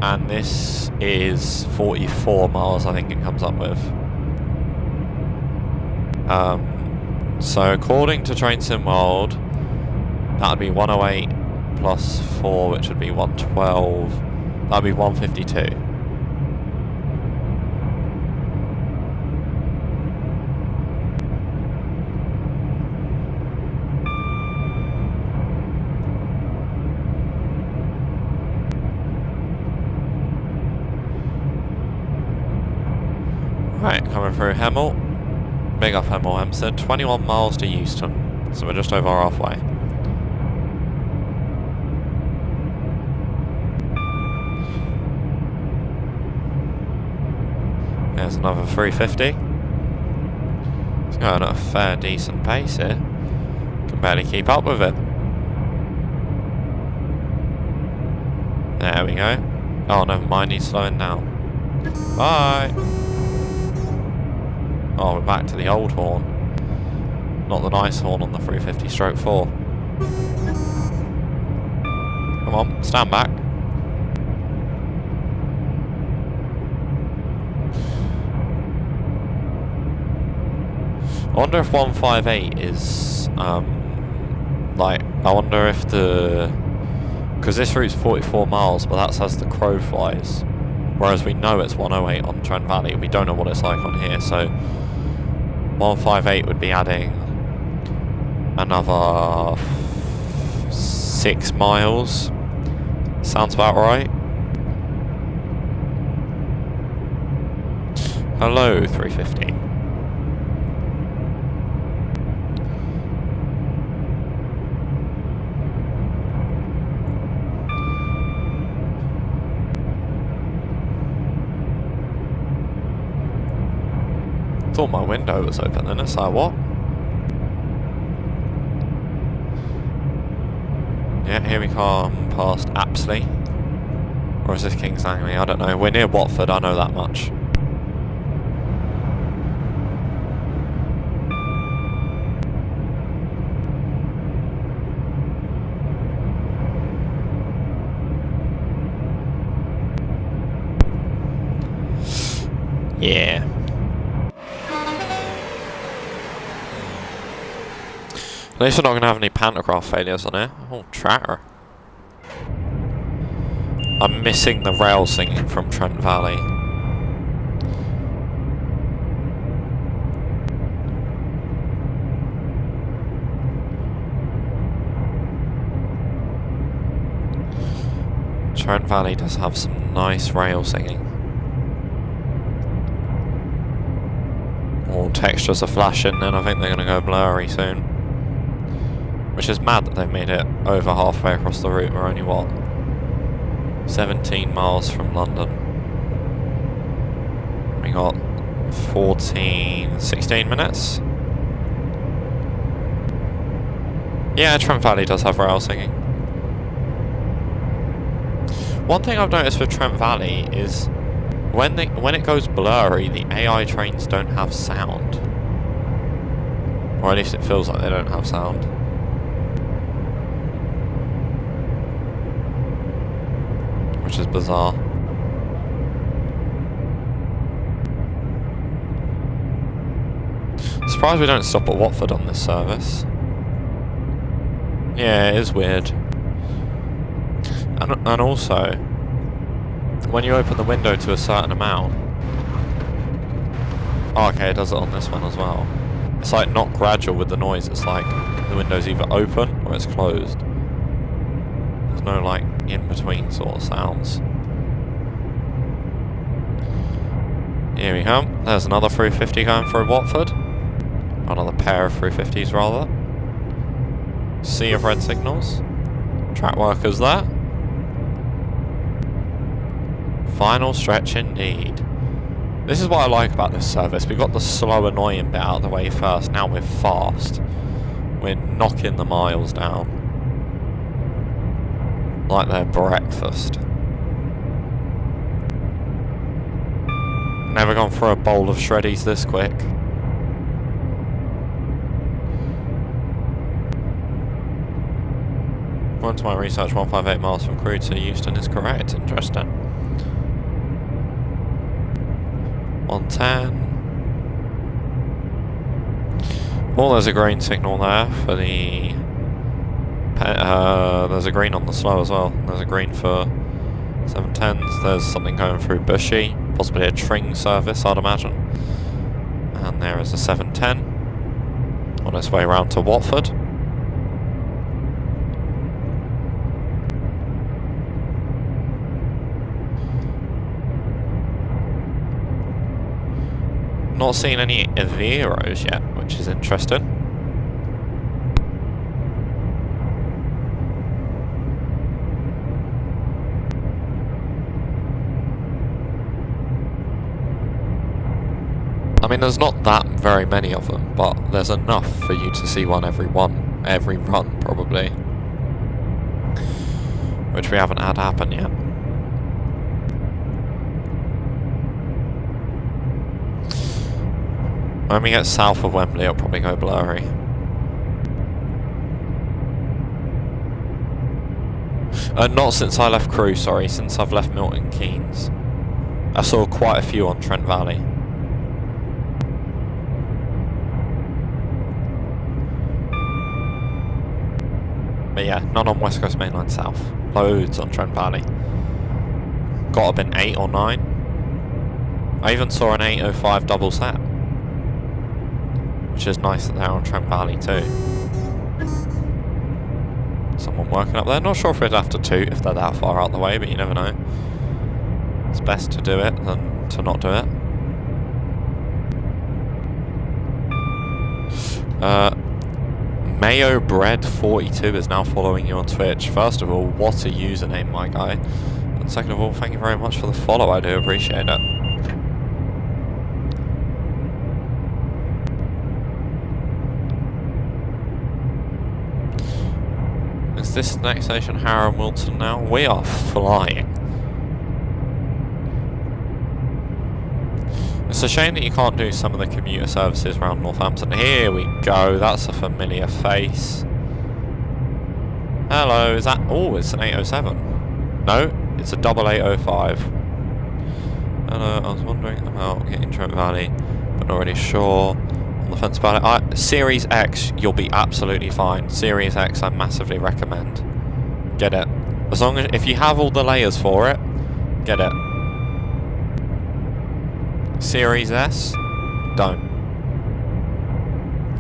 and this is 44 miles I think it comes up with. So according to Train Sim World, that would be 108 plus 4, which would be 112, that would be 152. Right, coming through Hemel. Big up Hemel Hempstead. 21 miles to Euston. So we're just over halfway. There's another 350. It's going at a fair decent pace here. Can barely keep up with it. There we go. Oh, never mind, he's slowing down. Bye! Oh, we're back to the old horn. Not the nice horn on the 350/4. Come on, stand back. I wonder if 158 is, like, I wonder if the... because this route's 44 miles, but that's as the crow flies. Whereas we know it's 108 on Trent Valley, we don't know what it's like on here, so 158 would be adding another 6 miles. Sounds about right. Hello, 350. thought my window was open, and it's like, what? Yeah, here we come past Apsley. Or is this Kings Langley? I don't know. We're near Watford, I know that much. Yeah. At least we're not going to have any pantograph failures on here. Oh, tracker. I'm missing the rail singing from Trent Valley. Trent Valley does have some nice rail singing. All textures are flashing, and I think they're going to go blurry soon. Which is mad that they've made it over halfway across the route. We're only, what, 17 miles from London. We got 16 minutes. Yeah, Trent Valley does have rail singing. One thing I've noticed with Trent Valley is when it goes blurry, the AI trains don't have sound. Or at least it feels like they don't have sound. Which is bizarre. Surprised we don't stop at Watford on this service. Yeah, it is weird. And also, when you open the window to a certain amount... Oh, okay, it does it on this one as well. It's like not gradual with the noise, it's like the window's either open or it's closed. There's no like in-between sort of sounds. Here we go. There's another 350 going through Watford. Another pair of 350s rather. Sea of red signals. Track workers there. Final stretch indeed. This is what I like about this service. We got the slow annoying bit out of the way first. Now we're fast. We're knocking the miles down. Like they're breakfast. Never gone for a bowl of shreddies this quick. According to my research, 158 miles from Crewe to Euston is correct. Interesting. 110. Oh, there's a green signal there for the... there's a green on the slow as well. There's a green for 710s. There's something going through Bushy. Possibly a Tring service, I'd imagine. And there is a 710 on its way round to Watford. Not seen any Averos yet, which is interesting. I mean, there's not that very many of them, but there's enough for you to see one every run, probably. Which we haven't had happen yet. When we get south of Wembley, it'll probably go blurry. Not since I left Crewe, sorry, since I've left Milton Keynes. I saw quite a few on Trent Valley. But yeah, none on West Coast Main Line South. Loads on Trent Valley. Got to have been 8 or 9. I even saw an 805 double set. Which is nice that they're on Trent Valley too. Someone working up there. Not sure if we'd have to toot if they're that far out the way, but you never know. It's best to do it than to not do it. Mayo Bread 42 is now following you on Twitch. First of all, what a username, my guy. And second of all, thank you very much for the follow. I do appreciate it. Is this the next station, Harrow and Wilton now? We are flying. It's a shame that you can't do some of the commuter services around Northampton. Here we go, that's a familiar face. Hello, is that... Oh, it's an 807. No, it's a 8805. Hello, I was wondering about getting Trent Valley, but not really sure. On the fence about it. Series X, you'll be absolutely fine. Series X, I massively recommend. Get it. As long as... If you have all the layers for it, get it. Series S, don't.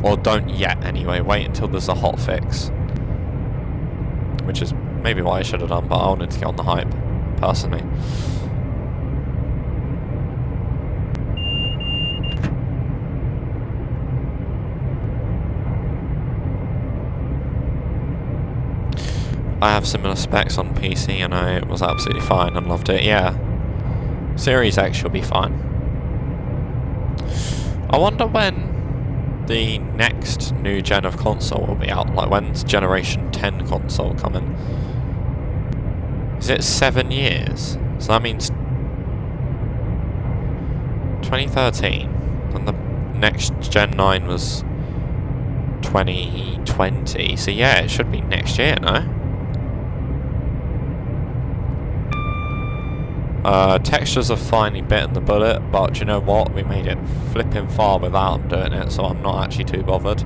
Or don't yet, anyway. Wait until there's a hot fix. Which is maybe what I should have done, but I wanted to get on the hype, personally. I have similar specs on PC and I was absolutely fine and loved it, yeah. Series X should be fine. I wonder when the next new gen of console will be out, like when's Generation 10 console coming? Is it 7 years? So that means 2013, and the next Gen 9 was 2020, so yeah, it should be next year, no? Textures have finally bitten the bullet, but do you know what? We made it flipping far without them doing it, so I'm not actually too bothered.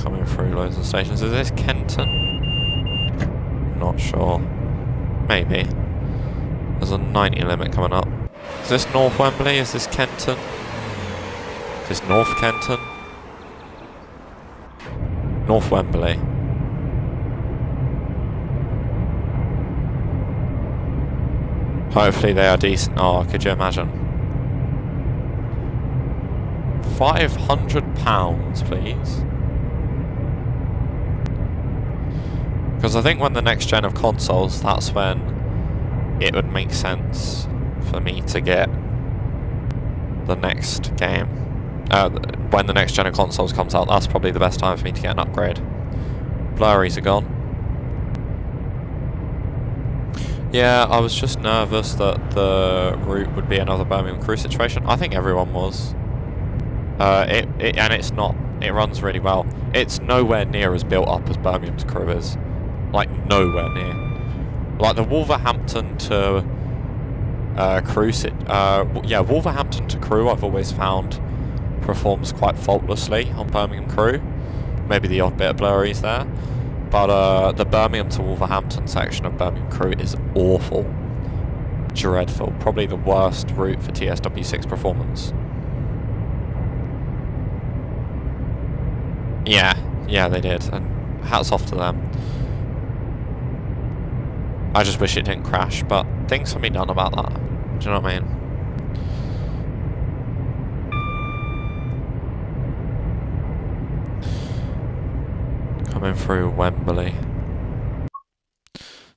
Coming through loads of stations. Is this Kenton? Not sure. Maybe. There's a 90 limit coming up. Is this North Wembley? Is this Kenton? Is North Kenton? North Wembley. Hopefully they are decent. Oh, could you imagine? £500, please. Because I think when the next gen of consoles, that's when it would make sense for me to get the next game. When the next gen of consoles comes out, that's probably the best time for me to get an upgrade. Blurries are gone. Yeah, I was just nervous that the route would be another Birmingham Crewe situation. I think everyone was. And it's not. It runs really well. It's nowhere near as built up as Birmingham to Crewe is. Like, nowhere near. Like, the Wolverhampton to Crewe... yeah, Wolverhampton to Crewe I've always found performs quite faultlessly on Birmingham Crewe. Maybe the odd bit of blurries there. But the Birmingham to Wolverhampton section of Birmingham Crewe is awful. Dreadful. Probably the worst route for TSW6 performance. Yeah, they did. And hats off to them. I just wish it didn't crash, but things can be done about that. Do you know what I mean? Coming through Wembley.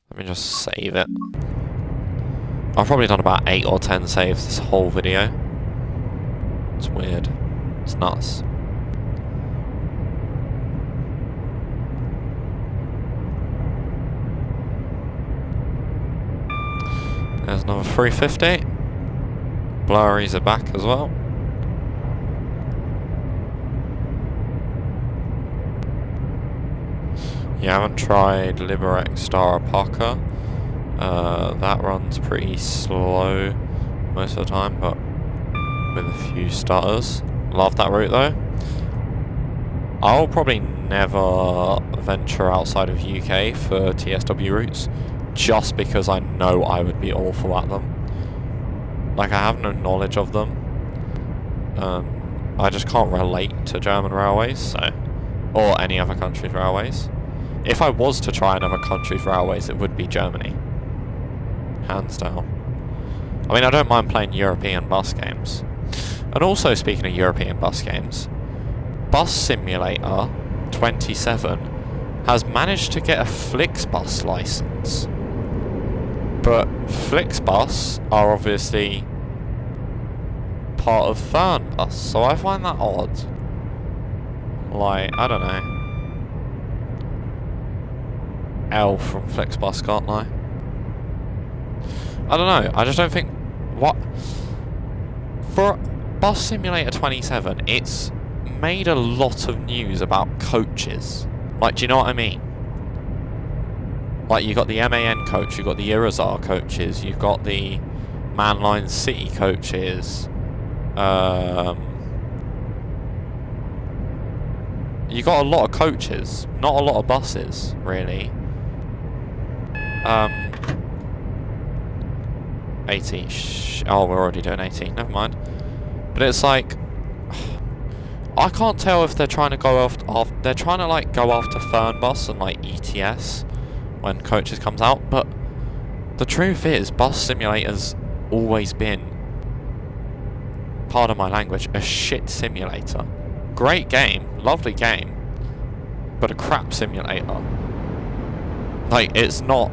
Let me just save it. I've probably done about 8 or 10 saves this whole video. It's weird. It's nuts. There's another 350. Blurries are back as well. You haven't tried Liberec Star Parker. That runs pretty slow most of the time, but with a few stutters. Love that route though. I'll probably never venture outside of UK for TSW routes, just because I know I would be awful at them. Like, I have no knowledge of them. I just can't relate to German railways, so, or any other country's railways. If I was to try another country's railways, it would be Germany. Hands down. I mean, I don't mind playing European bus games. And also, speaking of European bus games, Bus Simulator 27 has managed to get a Flixbus license. But Flixbus are obviously part of Fernbus, so I find that odd. Like, I don't know. L from Flixbus, can't I? I don't know, I just don't think... What? For Bus Simulator 27, it's made a lot of news about coaches. Like, do you know what I mean? Like, you've got the MAN coach, you've got the Irizar coaches, you've got the Manline City coaches. You got a lot of coaches, not a lot of buses, really. 80. Oh, we're already doing 18. Never mind. But it's like, I can't tell if they're trying to go off. They're trying to like go after Fernbus and like ETS when coaches comes out. But the truth is, Bus Simulator's always been, pardon my language, a shit simulator. Great game, lovely game, but a crap simulator. Like, it's not,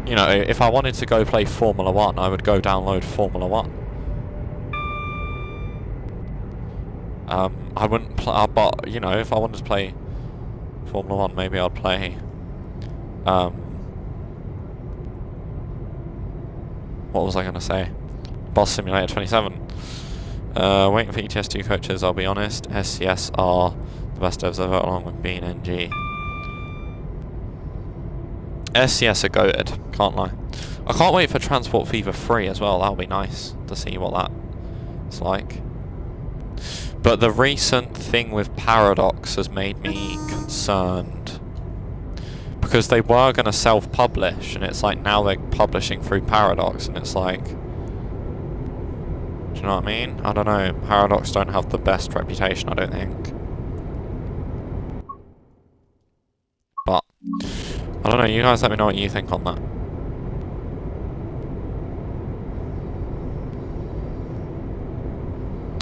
you know, if I wanted to go play Formula 1, I would go download Formula 1. I wouldn't play, but, you know, if I wanted to play Formula 1, maybe I'd play, what was I going to say? Bus Simulator 27. Waiting for ETS2 coaches, I'll be honest. SCS are the best devs ever, along with Bean NG. SCS are goated, can't lie. I can't wait for Transport Fever 3 as well, that'll be nice to see what that's like. But the recent thing with Paradox has made me concerned. Because they were going to self-publish, and it's like now they're publishing through Paradox, and it's like... Do you know what I mean? I don't know. Paradox don't have the best reputation, I don't think. But, I don't know, you guys let me know what you think on that.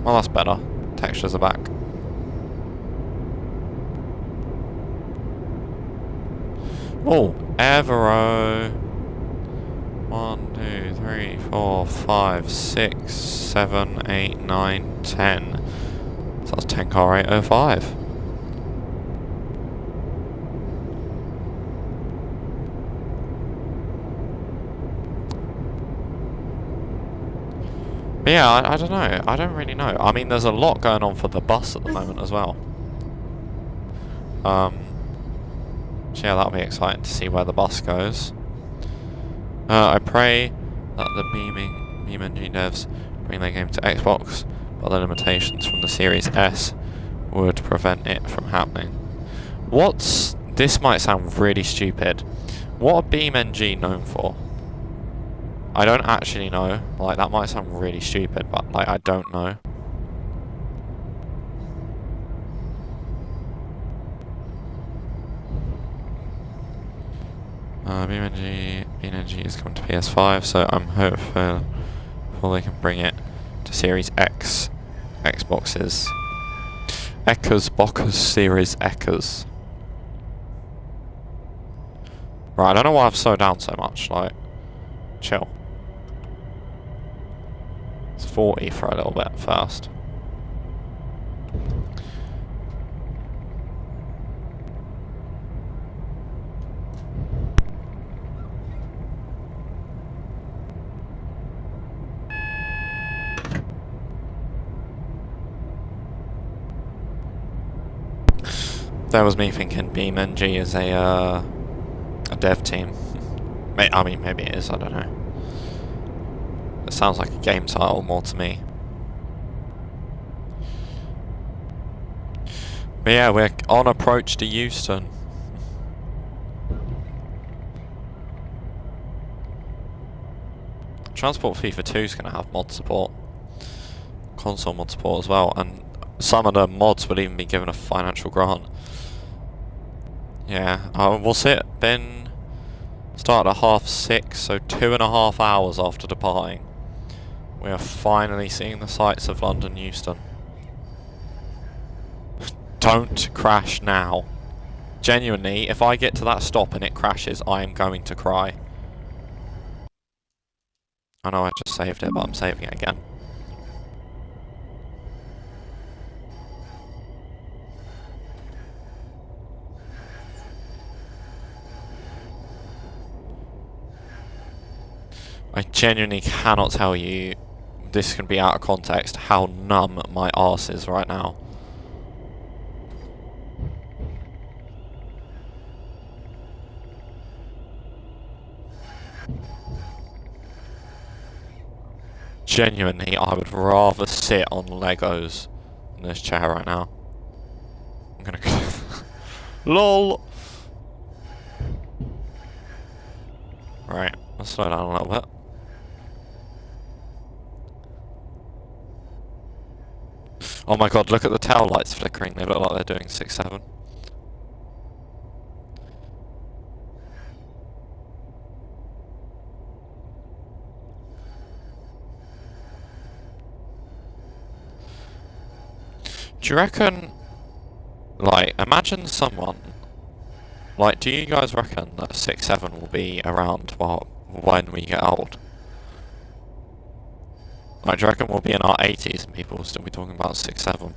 Well, that's better. Textures are back. Oh, Evero. 1, 2, 3, 4, 5, 6, 7, 8, 9, 10. So that's 10 car 805. But yeah, I don't know. I don't really know. I mean, there's a lot going on for the bus at the moment as well. So yeah, that'll be exciting to see where the bus goes. I pray that the BeamNG devs bring their game to Xbox, but the limitations from the Series S would prevent it from happening. This might sound really stupid. What are BeamNG known for? I don't actually know. Like, that might sound really stupid, but like, I don't know. BeamNG is coming to PS5, so I'm hopeful they can bring it to Series X Xboxes. Bockers Series X's. Right, I don't know why I've slowed down so much, like, chill. It's 40 for a little bit first. That was me thinking BeamNG is a dev team. I mean, maybe it is, I don't know. It sounds like a game title more to me. But yeah, we're on approach to Euston. Transport FIFA 2 is going to have mod support. Console mod support as well, and some of the mods will even be given a financial grant. Yeah, we'll sit Ben started at 6:30, so 2.5 hours after departing. We are finally seeing the sights of London Euston. Don't crash now. Genuinely, if I get to that stop and it crashes, I am going to cry. I know I just saved it, but I'm saving it again. I genuinely cannot tell you, this can be out of context, how numb my arse is right now. Genuinely, I would rather sit on Legos in this chair right now. I'm gonna go. LOL! Right, let's slow down a little bit. Oh my god, look at the tail lights flickering. They look like they're doing 6-7. Do you reckon, like, imagine someone, like, do you guys reckon that 6-7 will be around, well, when we get old? Like, do you reckon we'll be in our 80s and people will still be talking about 6-7? I'm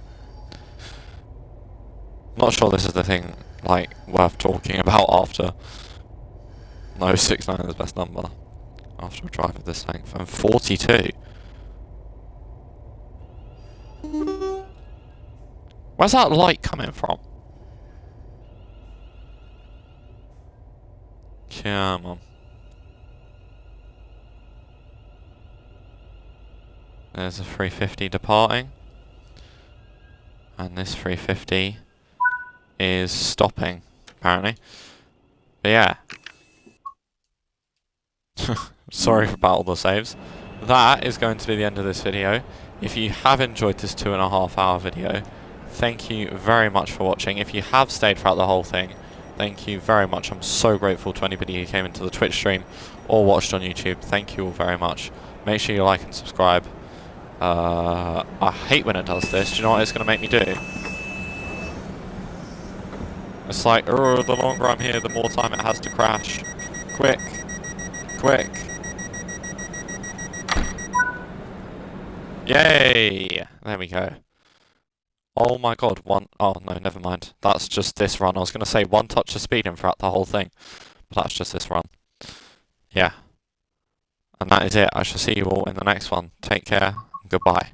not sure this is the thing, like, worth talking about after. No, 6-9 is the best number. After a drive of this length. And 42. Where's that light coming from? Come on. There's a 350 departing. And this 350 is stopping, apparently. But yeah. Sorry about all the saves. That is going to be the end of this video. If you have enjoyed this 2.5 hour video, thank you very much for watching. If you have stayed throughout the whole thing, thank you very much. I'm so grateful to anybody who came into the Twitch stream or watched on YouTube. Thank you all very much. Make sure you like and subscribe. I hate when it does this. Do you know what it's going to make me do? It's like, oh, the longer I'm here, the more time it has to crash. Quick. Quick. Yay! There we go. Oh my god, oh no, never mind. That's just this run. I was going to say one touch of speeding throughout the whole thing. But that's just this run. Yeah. And that is it. I shall see you all in the next one. Take care. Goodbye.